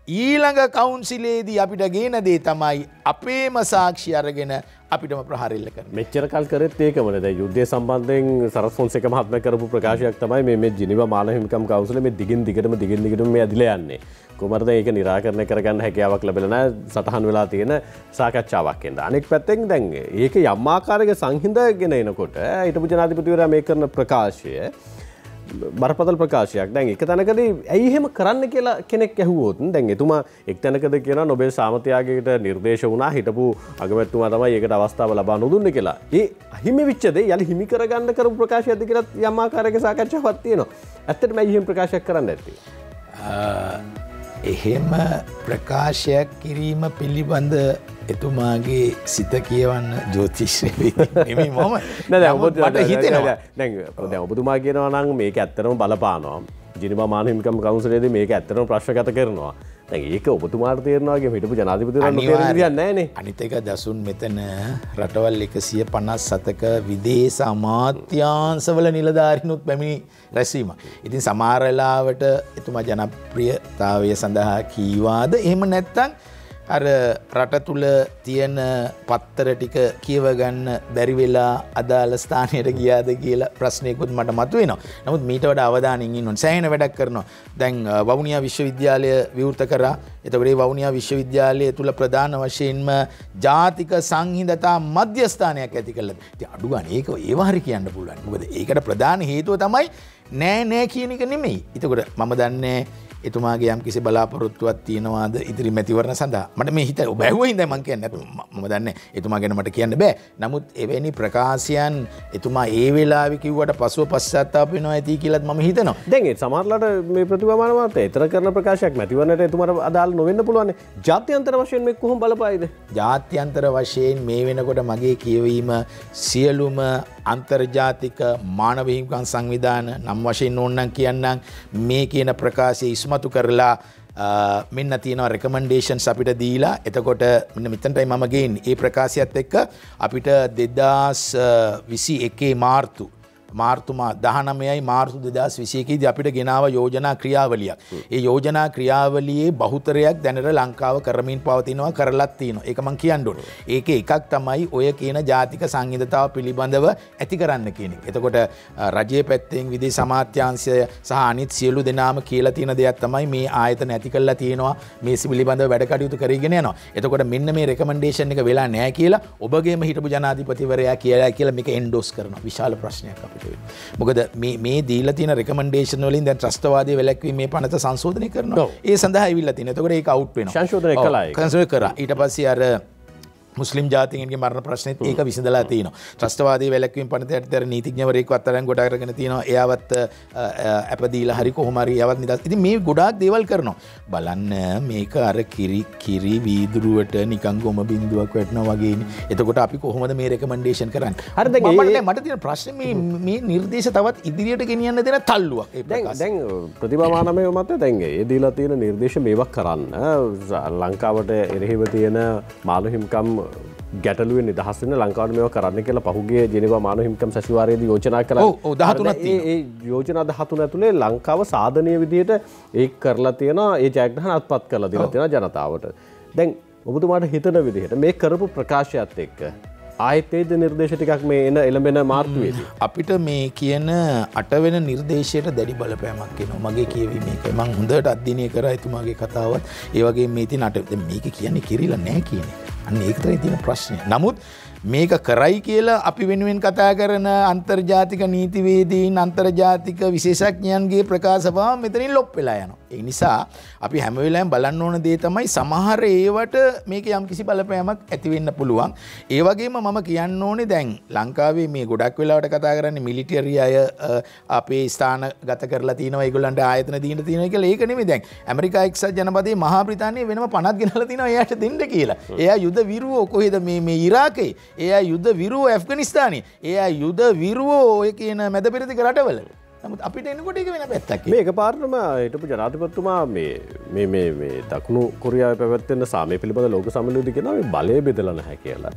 ඊළඟ කවුන්සිලේදී අපිට ගේන දේ තමයි අපේම සාක්ෂි අරගෙන අපිටම ප්‍රහාරෙල්ල කරනවා. මෙච්චර කල් කරෙත් ඒකමද? දැන් යුද්ධය සම්බන්ධයෙන් සරත් ෆොන්සේක මහත්මයා කරපු ප්‍රකාශයක් තමයි මේ ජිනීවා මානව හිමිකම් කවුන්සිලේ මේ දිගින් දිගටම මේ ඇදිලා යන්නේ. කොහොමද ඒක निराකරණය කරගන්න හැකියාවක් ලැබෙලා නැහැ. සටහන් වෙලා තියෙන සාකච්ඡාවක් වෙනද. අනෙක් පැත්තෙන් දැන් ඒක යම් ආකාරයක සංහිඳගෙන එනකොට හිටපු ජනාධිපතිවරයා මේ කරන ප්‍රකාශය බරපතල ප්‍රකාශයක්. දැන් එක තැනකදී ඇයි එහෙම කරන්න කියලා කෙනෙක් ඇහුවොත් දැන් එතුමා එක් තැනකදී කියනවා නොබෙල් සාමත්‍යාගයකට නිර්දේශ වුණා හිටපු අගමැතිතුමා තමයි ඒකට අවස්ථාව ලබා නොදුන්නේ කියලා. ඒ අහිමි වෙච්ච දේ යලි හිමි කරගන්න කරපු ප්‍රකාශයක්ද කියලා යම් ආකාරයක සාකච්ඡාවක් තියෙනවා. ඇත්තටම ඇයි එහෙම ප්‍රකාශයක් කරන්න ඇත්තේ? එහෙම ප්‍රකාශයක් කිරීම පිළිබඳ එතුමාගේ සිත කියවන්න ජෝතිශ්‍රී නෙමෙයි මම. නෑ මට හිතෙනවා. දැන් ඔබතුමා කියනවා නම් මේක ඇත්තටම බලපානවා. ජිනීවා මානව හිමිකම් කවුන්සිලේදී මේක ඇත්තටම ප්‍රශ්නගත කරනවා. දැන් ඒක ඔබතුමාට තේරෙනවා වගේ හිටපු ජනාධිපතිවරයාට තේරෙන්නේ දෙයක් නෑනේ. අනිත් එක දසුන් මෙතන රටවල් 157ක විදේශ අමාත්‍යාංශවල නිලධාරීනුත් පැමිණි රැස්වීම. ඉතින් සමහර වෙලාවට එතුමා ජනප්‍රියතාවය සඳහා කීවාද එහෙම නැත්නම් අර රට තුල තියෙන පත්තර ටික කියව ගන්න බැරි වෙලා අදාළ ස්ථානයට ගියාද කියලා ප්‍රශ්නයකුත් මට මතුවෙනවා. නමුත් මීට වඩා අවධානයෙන් ඉන්න ඕනේ. සෑහෙන වැඩක් කරනවා. දැන් වවුනියා විශ්වවිද්‍යාලය විවෘත කරා. එතකොට මේ වවුනියා විශ්වවිද්‍යාලය තුල ප්‍රධාන වශයෙන්ම ජාතික සංහිඳතා මධ්‍යස්ථානයක් ඇති කළා. ඉතින් අඩු ගන්න ඒක ඒව හරි කියන්න පුළුවන්. මොකද ඒකට ප්‍රධාන හේතුව තමයි නෑ කියන එක නෙමෙයි. එතකොට මම දන්නේ එතුමාගේ යම් කිසි බලාපොරොත්තුවක් තියෙනවාද ඉදිරි මැතිවරණ සඳහා. මට මේ හිත ඔබ ඇහුවා හින්දා මම කියන්නේ නැතු මම දන්නේ එතුමා ගැන මට කියන්න බෑ. නමුත් එවැනි ප්‍රකාශයන් එතුමා ඒ වෙලාවේ කිව්වට පසුව පශ්චාත්තාප වෙනවා ඇති කියලාත් මම හිතනවා. දැන් ඒ සමහරලාට මේ ප්‍රතිවමාන මාර්ථය ඊතර කරන ප්‍රකාශයක් මැතිවරණයට එතුමාට අදාළ නොවෙන්න පුළුවන්. ජාත්‍යන්තර වශයෙන් මේක කොහොම බලපායිද? ජාත්‍යන්තර වශයෙන් මේ වෙනකොට මගේ කියවීම සියලුම අන්තර්ජාතික මානව හිමිකම් සංවිධාන නම් වශයෙන් ඕනනම් කියන්නම් මේ කියන ප්‍රකාශය ඉස්මතු කරලා මෙන්න තියෙනවා රෙකමෙන්ඩේෂන්ස් අපිට දීලා එතකොට මෙන්න මෙතනටයි මම ගේන්නේ. ඒ ප්‍රකාශයත් එක්ක අපිට 2021 මාර්තු 19යි මාර්තු 2021 දී අපිට ගෙනාව යෝජනා ක්‍රියාවලියක්. ඒ යෝජනා ක්‍රියාවලියේ බහුතරයක් දැනට ලංකාව කරමින් පවතිනවා කරලත් තියෙනවා. ඒක මම කියන්න ඕනේ. ඒකේ එකක් තමයි ඔය කියන ජාතික සංහිඳතාව පිළිබඳව ඇති කරන්න කියන එක. එතකොට රජයේ පැත්තෙන් විදේශ අමාත්‍යාංශය සහ අනිත් සියලු දෙනාම කියලා තියෙන දෙයක් තමයි මේ ආයතන ඇති කරලා තියෙනවා. මේ පිළිබඳව වැඩ කටයුතු කරගෙන යනවා. එතකොට මෙන්න මේ රෙකමෙන්ඩේෂන් එක වෙලා නැහැ කියලා ඔබගේම හිටපු ජනාධිපතිවරයා කියලා මේක එන්ඩෝස් කරනවා. විශාල ප්‍රශ්නයක් අපිට. මොකද මේ දීලා තියෙන රෙකමෙන්ඩේෂන් වලින් දැන් ත්‍රස්තවාදී වැළැක්වීමේ පනත සංශෝධනය කරනවා. ඒ සඳහා ඇවිල්ලා තියෙනවා. එතකොට ඒක අවුට් වෙනවා. සංශෝධනය කළා ඒක. සංශෝධනය කරා. ඊට පස්සේ අර මුස්ලිම් ජාතීන්ගේ මරණ ප්‍රශ්නෙත් ඒක විසඳලා තියෙනවා. ත්‍රස්තවාදී වැළැක්වීම පනත යටතේ නීතිඥවරයෙක්ව අත්අඩංගුවට අරගෙන තියෙනවා. එයාවත් අපදීලා හරි කොහොම හරි එයාවත් නිදහස්. ඉතින් මේ ගොඩාක් දේවල් කරනවා. බලන්න මේක අර කිරි වීදුරුවට නිකන් ගොම බින්දුවක් වැටෙනවා වගේනේ. එතකොට අපි කොහොමද මේ රෙකමෙන්ඩේෂන් කරන්නේ? හරි දැන් මට තියෙන ප්‍රශ්නේ මේ නිර්දේශ තවත් ඉදිරියට ගෙනියන්න දෙන තල්ලුවක්. දැන් ප්‍රතිභාමානමය මත දැන් ඒ දීලා තියෙන නිර්දේශ මේවා කරන්න ලංකාවට එරෙහිව තියෙන මානව හිමිකම් ගැටලුවෙන් නිදහස් වෙන්න ලංකාවට මේවා කරන්න කියලා පහුගිය ජෙනීවා මානව හිමිකම් සැසිවාරයේදී යෝජනා කළා. ඔව් 13ක් තියෙනවා. ඒ යෝජනා 13 ඇතුලේ ලංකාව සාධනීය විදිහට ඒක කරලා තියෙනවා. ඒ ජයග්‍රහණ අත්පත් කරලා දීලා තියෙනවා ජනතාවට. දැන් ඔබතුමාට හිතන විදිහට මේ කරපු ප්‍රකාශයත් එක්ක ආයතේද නිර්දේශ ටිකක් මේ එන එළඹෙන මාර්තුවේදී අපිට මේ කියන 8 වෙනි නිර්දේශයට දැඩි බලපෑමක් එනවා. මගේ කියවීම මේකයි. මම හොඳට අධ්‍යයනය කරා එතුමාගේ කතාවත්. ඒ වගේම මේ තියෙන 8 දැන් මේක කියන්නේ කිරිලා නැහැ කියන එක. අන්න ඒක තමයි තියෙන ප්‍රශ්නේ. නමුත් මේක කරයි කියලා අපි වෙනුවෙන් කතා කරන අන්තර්ජාතික නීතිවේදීන් අන්තර්ජාතික විශේෂඥයන්ගේ ප්‍රකාශවා මෙතනින් ලොප් වෙලා යනවා. ඒ නිසා අපි හැම වෙලාවෙම බලන්න ඕන දේ තමයි සමහර ඒවට මේක යම්කිසි බලපෑමක් ඇති වෙන්න පුළුවන්. ඒ වගේම මම කියන්න ඕනේ දැන් ලංකාවේ මේ ගොඩක් වෙලාවට කතා කරන්නේ මිලිටරි අය අපේ ස්ථාන ගත කරලා තියෙනවා ඒගොල්ලන්ට ආයතන දීලා තියෙනවා කියලා. ඒක නෙමෙයි දැන් ඇමරිකා එක්සත් ජනපදයේ මහා බ්‍රිතාන්‍යය වෙනම 50ක් ගෙනලා තියෙනවා එයාට දෙන්න කියලා. එයා යුද විරුවෝ කොහෙද මේ ඉරාකේ? එයා යුද විරුවෝ ඇෆ්ගනිස්තානයේ. එයා යුද විරුවෝ ඔය කියන මැද පෙරදිග රටවල. නමුත් අපිට එනකොට ඒක වෙන පැත්තක්. මේ එකපාරටම හිටපු ජනාධිපතිතුමා මේ දකුණු කොරියාවේ පැවැත්වෙන සාමය පිළිබඳ ලෝක සම්මේලනයේදී කියනවා මේ බලය බෙදලා නැහැ කියලා.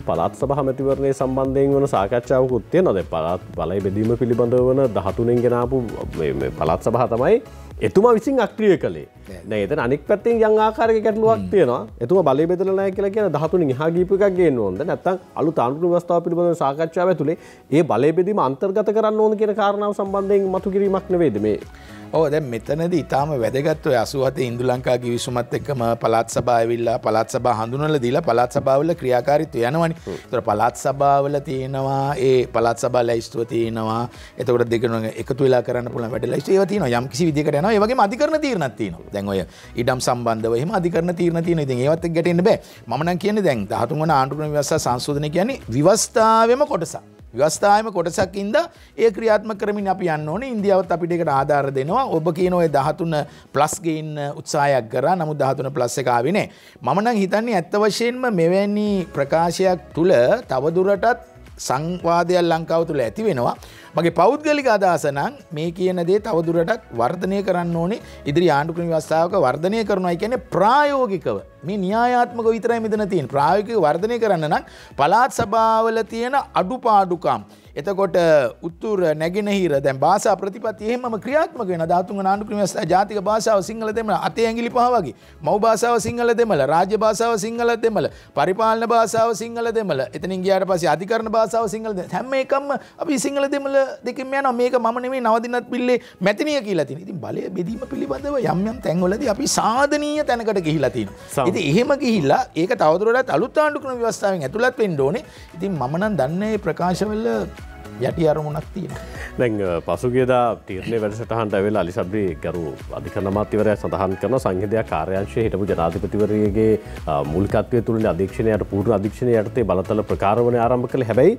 පළාත් සභා මැතිවරණයේ සම්බන්ධයෙන් වන සාකච්ඡාවකුත් තියෙනවා. දැන් පළාත් බලය බෙදීම පිළිබඳව වන 13න් ගෙන ආපු මේ පළාත් සභාව තමයි එතුමා විසින් අක්‍රිය කළේ. දැන් එතන අනෙක් පැත්තෙන් යම් ආකාරයක ගැටලුවක් තියෙනවා. එතුමා බලය බෙදලා නැහැ කියලා කියන 13න් එහා ගිහපු එකක් ගේන්න ඕනද? නැත්නම් අලුත් ආණ්ඩුක්‍රම ව්‍යවස්ථාව පිළිබඳව සාකච්ඡාව ඇතුලේ ඒ බලය බෙදීම අන්තර්ගත කරන්න ඕන කියන කාරණාව සම්බන්ධයෙන් මතු කිරීමක් නෙවෙයිද මේ? ඔව් දැන් මෙතනදී ඊටාම වැදගත් ඔය 87 ඉන්දු ලංකා ගිවිසුමත් එක්කම පළාත් සභාව ඇවිල්ලා පළාත් සභාව හඳුන්වලා දීලා පළාත් සභාවල ක්‍රියාකාරීත්වය යනවනේ. ඒතර පළාත් සභාවල තියෙනවා ඒ පළාත් සභාව ලැයිස්තුව තියෙනවා. එතකොට දෙකම එකතු වෙලා කරන්න පුළුවන් වැඩ ලැයිස්තුව ඒවා තියෙනවා. යම් කිසි විදියකට යනවා. ඒ වගේම අධිකරණ තීරණත් තියෙනවා. දැන් ඔය ඉඩම් සම්බන්ධව එහෙම අධිකරණ තීරණ තියෙනවා. ඉතින් ඒවත් එක්ක ගැටෙන්න බෑ. මම නම් කියන්නේ දැන් 13 වන ආණ්ඩුක්‍රම ව්‍යවස්ථා සංශෝධනය කියන්නේ ව්‍යවස්ථාවෙම කොටසක්. ව්‍යවස්ථායම කොටසක් ඉඳලා ඒ ක්‍රියාත්මක කරමින් අපි යන්න ඕනේ. ඉන්දියාවත් අපිට ඒකට ආධාර දෙනවා. ඔබ කියන ඔය 13 ප්ලස් ගේන්න උත්සාහයක් කරා. නමුත් 13 ප්ලස් එක ආවේ නැහැ. මම නම් හිතන්නේ ඇත්ත වශයෙන්ම මෙවැනි ප්‍රකාශයක් තුල තවදුරටත් සංවාදයක් ලංකාව තුල ඇති වෙනවා. මගේ පෞද්ගලික අදහස නම් මේ කියන දේ තවදුරටත් වර්ධනය කරන්න ඕනේ. ඉදිරි ආණ්ඩුක්‍රම ව්‍යවස්ථාවක වර්ධනය කරනවා කියන්නේ ප්‍රායෝගිකව මේ න්‍යායාත්මකව විතරයි මෙතන තියෙන්නේ. ප්‍රායෝගිකව වර්ධනය කරන්න නම් පළාත් සභාවල තියෙන අඩුපාඩුකම් එතකොට උතුර නැගෙනහිර දැන් භාෂා ප්‍රතිපත්ති එහෙමම ක්‍රියාත්මක වෙන 13 වන ආණ්ඩුක්‍රම ව්‍යවස්ථාව ජාතික භාෂාව සිංහල දෙමළ අතේ ඇඟිලි පහ වගේ මව් භාෂාව සිංහල දෙමළ රාජ්‍ය භාෂාව සිංහල දෙමළ පරිපාලන භාෂාව සිංහල දෙමළ එතනින් ගියාට පස්සේ අධිකරණ භාෂාව සිංහල දෙමළ හැම එකම අපි සිංහල දෙමළ දෙකෙන් යනවා. මේක මම නෙමෙයි නවදිනත් පිල්ලේ මැතිනිය කියලා තියෙනවා. ඉතින් බලය බෙදීම පිළිබඳව යම් යම් තැන්වලදී අපි සාධනීය තැනකට ගිහිලා තියෙනවා. ඉතින් එහෙම ගිහිල්ලා ඒක තවදුරටත් අලුත් ආණ්ඩුක්‍රම ව්‍යවස්ථාවෙන් ඇතුළත් වෙන්න ඕනේ. ඉතින් මම නම් දන්නේ ප්‍රකාශවල යටි අරමුණක් තියෙනවා. දැන් පසුගියදා තීරණය වැඩසටහනට ඇවිල්ලා අලි සබ්රි ගරු අධිකරණ අමාත්‍යවරයා සඳහන් කරන සංහිඳියා කාර්යාංශයේ හිටපු ජනාධිපතිවරයාගේ මූලිකත්වයේ තුලින් අධීක්ෂණයට පූර්ව අධීක්ෂණය යටතේ බලතල ප්‍රකාරවණය ආරම්භ කළේ. හැබැයි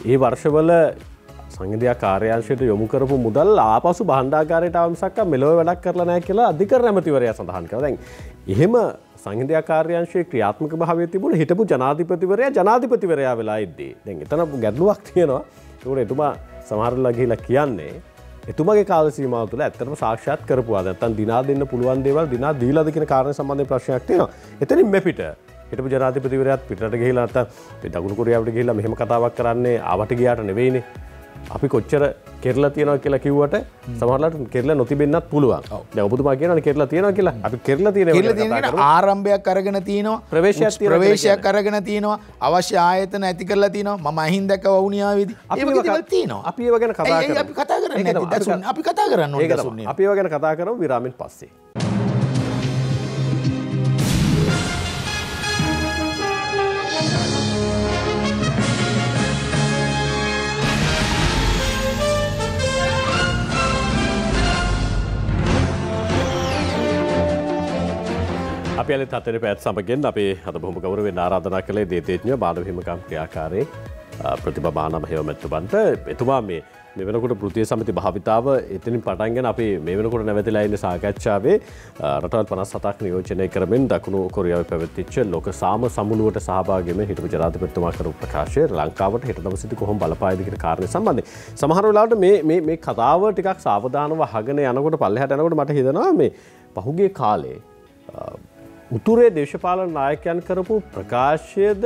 ඒ වර්ෂවල සංහිඳියා කාර්යාංශයට යොමු කරපු මුදල් ආපසු භාණ්ඩාගාරයට ආව මිසක් මෙලොව වැඩක් කරලා නැහැ කියලා අධිකරණ ඇමතිවරයා සඳහන් කළා. දැන් එහෙම සංහිඳියා කාර්යාංශයේ ක්‍රියාත්මක භාවයේ තිබුණ හිටපු ජනාධිපතිවරයා වෙලා ඉද්දී දැන් එතන ගැටලුවක් තියෙනවා. ඒකට එතුමා සමහරවල්ලා ගිහිලා කියන්නේ එතුමාගේ කාල සීමාව තුළ ඇත්තටම සාක්ෂාත් කරපුවා නැත්නම් දිනා දෙන්න පුළුවන් දේවල් දිනා දීලාද කියන කාරණේ සම්බන්ධයෙන් ප්‍රශ්නයක් තියෙනවා. එතනින් මෙපිට හිටපු ජනාධිපතිවරයාත් පිටරට ගිහිලා නැත්නම් දකුණු කොරියාවට ගිහිලා මෙහෙම කතාවක් කරන්නේ ආවට ගියාට නෙවෙයිනේ. අපි කොච්චර කෙරලා තියෙනවා කියලා කිව්වට සමහරවිට කෙරලා නොතිබෙන්නත් පුළුවන්. දැන් ඔබතුමා කියනවානේ කෙරලා තියෙනවා කියලා. අපි කෙරලා තියෙන ආරම්භයක් අරගෙන තියෙනවා. ප්‍රවේශයක් අරගෙන තියෙනවා. අවශ්‍ය ආයතන ඇති කරලා තියෙනවා. මම අහින්දක වවුනියාවේදී ඒ වගේ දේවල් තියෙනවා. අපි ඒව ගැන කතා කරමු. අපි කතා කරන්නේ නැති. අපි කතා කරන්න ඕනේ දසුන්නේ. අපි ඒව ගැන කතා කරමු විරාමෙන් පස්සේ. අපි අලුත් හතරේ පැත් සමගින් අපි අද බොහොම ගෞරවයෙන් ආරාධනා කළේ දේතේඥ මානව හිමිකම් ක්‍රියාකාරී ප්‍රතිභා බානම හේවමැතිතුමන්ට. එතුමා මේ වෙනකොට වෘත්තීය සමිති භාවිතාව එතනින් පටන්ගෙන අපි මේ වෙනකොට නැවතිලා ඉන්න සාකච්ඡාවේ රටවල් 57ක් නියෝජනය කරමින් දකුණු කොරියාවේ පැවතිච්ච ලෝක සාම සමුළුවට සහභාගී වෙමින් හිටපු ජනාධිපතිතුමා කරපු ප්‍රකාශය ලංකාවට හෙට දවසේදී කොහොම බලපායිද කියන කාරණේ සම්බන්ධයෙන් සමහර වෙලාවට මේ කතාව ටිකක් සාවධානව අහගෙන යනකොට පල්ලෙහාට යනකොට මට හිතෙනවා මේ පහුගිය කාලේ උතුරේ දේශපාලන නායකයන් කරපු ප්‍රකාශයද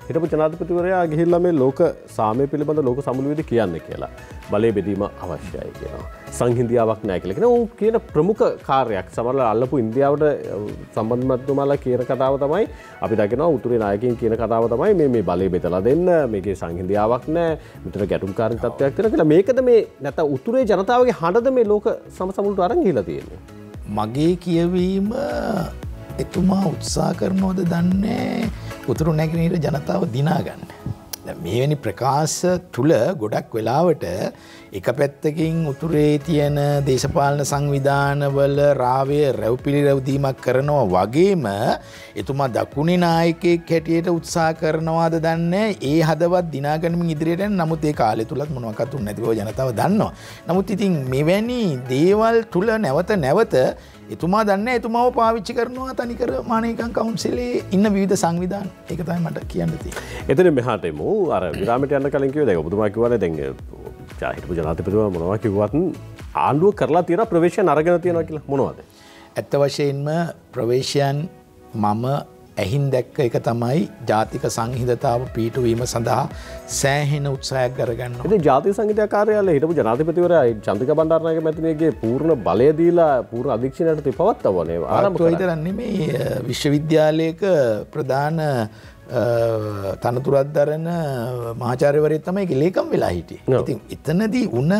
හිටපු ජනාධිපතිවරයා ගිහිල්ලා මේ ලෝක සාමය පිළිබඳ ලෝක සමුළුවේදී කියන්නේ කියලා. බලය බෙදීම අවශ්‍යයි කියනවා. සංහිඳියාවක් නැහැ කියලා කියනවා. උන් කියන ප්‍රමුඛ කාර්යයක් සමහරවල් අල්ලපු ඉන්දියාවට සම්බන්ධමත්තුමාලා කියන කතාව තමයි අපි දකිනවා උතුරේ නායකයන් කියන කතාව තමයි මේ බලය බෙදලා දෙන්න මේකේ සංහිඳියාවක් නැහැ. මෙතන ගැටුම්කාරී තත්ත්වයක් තියෙනවා කියලා. මේකද මේ නැත්නම් උතුරේ ජනතාවගේ හඬද මේ ලෝක සමුළුවට අරන් ගිහිලා තියෙන්නේ. මගේ කියවීම එතුමා උත්සාහ කරනවද දන්නේ උතුරු නැගෙනහිර ජනතාව දිනාගන්න. මේවැනි ප්‍රකාශ තුළ ගොඩක් වෙලාවට එක පැත්තකින් උතුරේ තියෙන දේශපාලන සංවිධානවල රාවය රැව්පිළිරැව්දීමක් කරනවා වගේම එතුමා දකුණේ නායකයෙක් හැටියට උත්සාහ කරනවාද දන්නේ ඒ හදවත් දිනාගනිමින් ඉදිරියට යන නමුත් ඒ කාලය තුලත් මොනවාක්වත් උන්නේ නැති බව ජනතාව දන්නවා. නමුත් ඉතින් මෙවැනි දේවල් තුල නැවත එතුමා දන්නේ එතුමාව පාවිච්චි කරනවා තනිකර මානවිකම් කවුන්සිලේ ඉන්න විවිධ සංවිධාන. ඒක තමයි මට කියන්න තියෙන්නේ. එතන මෙහාට එමු. අර විරාමයට යන්න කලින් කිව්වා දැන් ඔබතුමා කිව්වානේ දැන් හිටපු ජනාධිපතිතුමා මොනවා කිව්වත් ආණ්ඩුව කරලා තියෙන ප්‍රවේශයන් අරගෙන තියෙනවා කියලා මොනවද? ඇත්ත වශයෙන්ම ප්‍රවේශයන් මම ඇහින් දැක්ක එක තමයි ජාතික සංහිඳතාව පිහිටුවීම සඳහා සෑහෙන උත්සාහයක් කරගන්න. ඉතින් ජාතික සංහිඳා කාර්යාලයේ හිටපු ජනාධිපතිවරයා චන්ද්‍රිකා බණ්ඩාරනායක මැතිණියගේ පූර්ණ බලය දීලා පූර්ණ අධීක්ෂණයට පවත්වවනේ ආරම්භ කරා. විතරක් නෙමෙයි විශ්වවිද්‍යාලයක ප්‍රධාන තනතුරක් දරන මහාචාර්යවරයෙක් තමයි ඒකේ ලේකම් වෙලා හිටියේ. ඉතින් එතනදී උන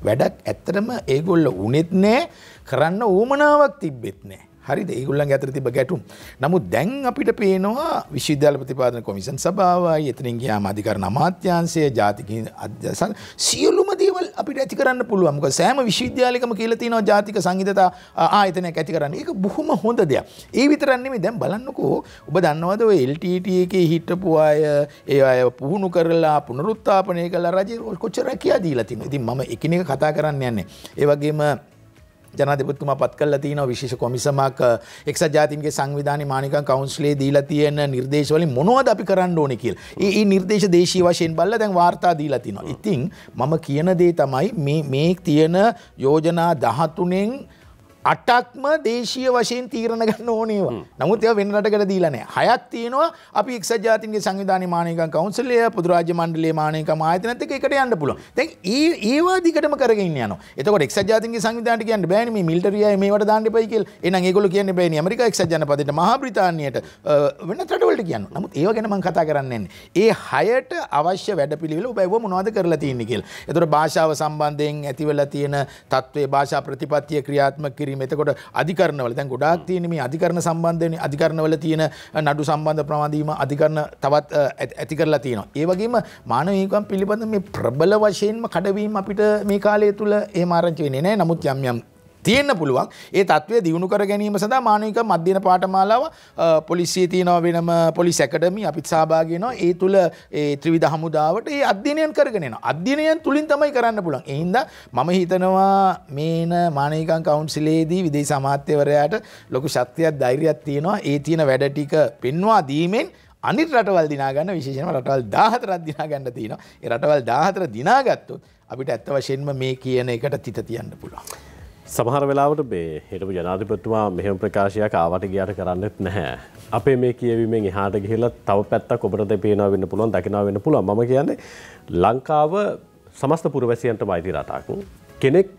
වැඩක් ඇත්තටම ඒගොල්ලෝ උනේත් නෑ කරන්න උවමනාවක් තිබෙත් නෑ. හරිද? ඒගොල්ලන්ගේ අතර තිබ්බ ගැටුම්. නමුත් දැන් අපිට පේනවා විශ්වවිද්‍යාල ප්‍රතිපාදන කොමිෂන් සභාවයි, එතනින් ගියාම අධිකරණ අමාත්‍යාංශය, ජාතික අධ්‍යයන සියලුම දේවල් අපිට ඇති කරන්න පුළුවන්. මොකද සෑම විශ්වවිද්‍යාලයකම කියලා තියෙනවා ජාතික සංහිඳතා ආයතනයක් ඇති කරන්න. ඒක බොහොම හොඳ දෙයක්. ඒ විතරක් නෙමෙයි දැන් බලන්නකෝ ඔබ දන්නවද ඔය LTT එකේ හිටපු අය ඒ අය පුහුණු කරලා පුනරුත්ථාපනය කළා රජේ කොච්චර කියා දීලා තියෙනවා. ඉතින් මම එකිනෙක කතා කරන්න යන්නේ. ඒ වගේම ජනාධිපතිතුමා පත් කළා තියෙනවා විශේෂ කොමිසමක් එක්සත් ජාතීන්ගේ සංවිධානයේ මානවිකම් කවුන්සිලේ දීලා තියෙන නිර්දේශ වලින් මොනවද අපි කරන්න ඕනේ කියලා. ඒ නිර්දේශ දේශීය වශයෙන් බලලා දැන් වාර්තා දීලා තිනවා. ඉතින් මම කියන දේ තමයි මේ තියෙන යෝජනා 13න් 8ක්ම දේශීය වශයෙන් තීරණ ගන්න ඕනේ ඒවා. නමුත් ඒවා වෙන රටකට දීලා නැහැ. 6ක් තියෙනවා අපි එක්සත් ජාතීන්ගේ සංවිධානයේ මානවිකම් කවුන්සිලය, පොදු රාජ්‍ය මණ්ඩලයේ මානවිකම් ආයතනත් එක්ක එකට යන්න පුළුවන්. දැන් ඒවා දිගටම කරගෙන යනවා. එතකොට එක්සත් ජාතීන්ගේ සංවිධානයට කියන්න බෑනේ මේ මිලිටරි අය මේවට දාන්න එපයි කියලා. එහෙනම් ඒගොල්ලෝ කියන්නේ බෑනේ ඇමරිකා එක්සත් ජනපදයට, මහා බ්‍රිතාන්‍යයට වෙනත් රටවලට කියනවා. නමුත් ඒව ගැන මම කතා කරන්නේ නැහැ. ඒ 6ට අවශ්‍ය වැඩපිළිවෙල ඔබ ඒව මොනවද කරලා තියෙන්නේ කියලා. එතකොට භාෂාව සම්බන්ධයෙන් ඇතිවලා තියෙන තත්ත්වයේ භාෂා ප්‍රතිපත්තිය ක්‍රියාත්මක කිරීම. එතකොට අධිකරණවල දැන් ගොඩාක් තියෙන මේ අධිකරණ සම්බන්ධයෙන් අධිකරණවල තියෙන නඩු සම්බන්ධ ප්‍රමාදීම අධිකරණ තවත් ඇති කරලා තියෙනවා. ඒ වගේම මානව හිමිකම් පිළිබඳ මේ ප්‍රබල වශයෙන්ම කඩවීම අපිට මේ කාලය තුල එහෙම ආරංචි වෙන්නේ නැහැ. නමුත් යම් තියෙන්න පුළුවන්. ඒ තත්ත්වය දියුණු කර ගැනීම සඳහා මානවික මධ්‍යන පාඨමාලාව පොලිසියේ තියෙනවා වෙනම පොලිස් ඇකඩමි අපිත් සහභාගී වෙනවා. ඒ තුල ඒ ත්‍රිවිධ හමුදාවට ඒ අධ්‍යයනයන් කරගෙන යනවා. අධ්‍යයනයන් තුලින් තමයි කරන්න පුළුවන්. ඒ හින්දා මම හිතනවා මේන මානවිකම් කවුන්සිලේදී විදේශ අමාත්‍යවරයාට ලොකු ශක්තියක් ධෛර්යයක් තියෙනවා. ඒ තියෙන වැඩ ටික පෙන්වා දීමෙන් අනිත් රටවල් දිනා ගන්න විශේෂයෙන්ම රටවල් 14ක් දිනා ගන්න තියෙනවා. ඒ රටවල් 14 දිනාගත්තොත් අපිට ඇත්ත වශයෙන්ම මේ කියන එකට තිත තියන්න පුළුවන්. සමහර වෙලාවට මේ හිටපු ජනාධිපතිතුමා මෙහෙම ප්‍රකාශයක් ආවට ගියාට කරන්නේත් නැහැ. අපේ මේ කියවීමෙන් එහාට ගිහිල්ලා තව පැත්තක් ඔබට දෙපේනවා වෙන්න පුළුවන්, දකිනවා වෙන්න පුළුවන්. මම කියන්නේ ලංකාව සමස්ත පුරවැසියන්ටම අයිති රටක්. කෙනෙක්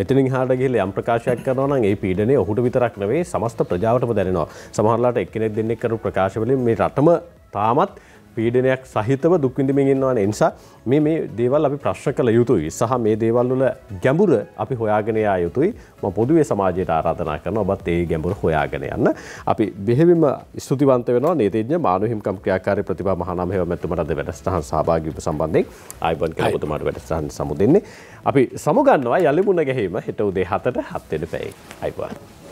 මෙතනින් එහාට ගිහිල්ලා යම් ප්‍රකාශයක් කරනවා නම් ඒ පීඩනය ඔහුට විතරක් නෙවෙයි සමස්ත ප්‍රජාවටම දැනෙනවා. සමහරලාට එක්කෙනෙක් දෙන්නෙක් කරපු ප්‍රකාශ වලින් මේ රටම තාමත් පීඩනයක් සහිතව දුක් විඳින්මින් ඉන්නවනේ. ඒ නිසා මේ දේවල් අපි ප්‍රශ්න කළ යුතුයි. සහ මේ දේවල් වල ගැඹුර අපි හොයාගෙන යා යුතුයි. මම පොදුවේ සමාජයට ආරාධනා කරනවා ඔබත් ඒ ගැඹුර හොයාගෙන යන්න. අපි බෙහෙවින්ම ස්තුතිවන්ත වෙනවා නීතිඥ මානව හිමිකම් ක්‍රියාකාරී ප්‍රතිභා මහානාම හේවමැතිතුමාට අද වැඩසටහන් සහභාගී වීම සම්බන්ධයෙන් ආයුබෝවන් කියලා ඔබතුමාට වැඩසටහන් සමුදෙන්නේ. අපි සමුගන්නවා යලිමුණ ගැහිම හෙට උදේ 7ට 7 වෙනි පැයේ. ආයුබෝවන්.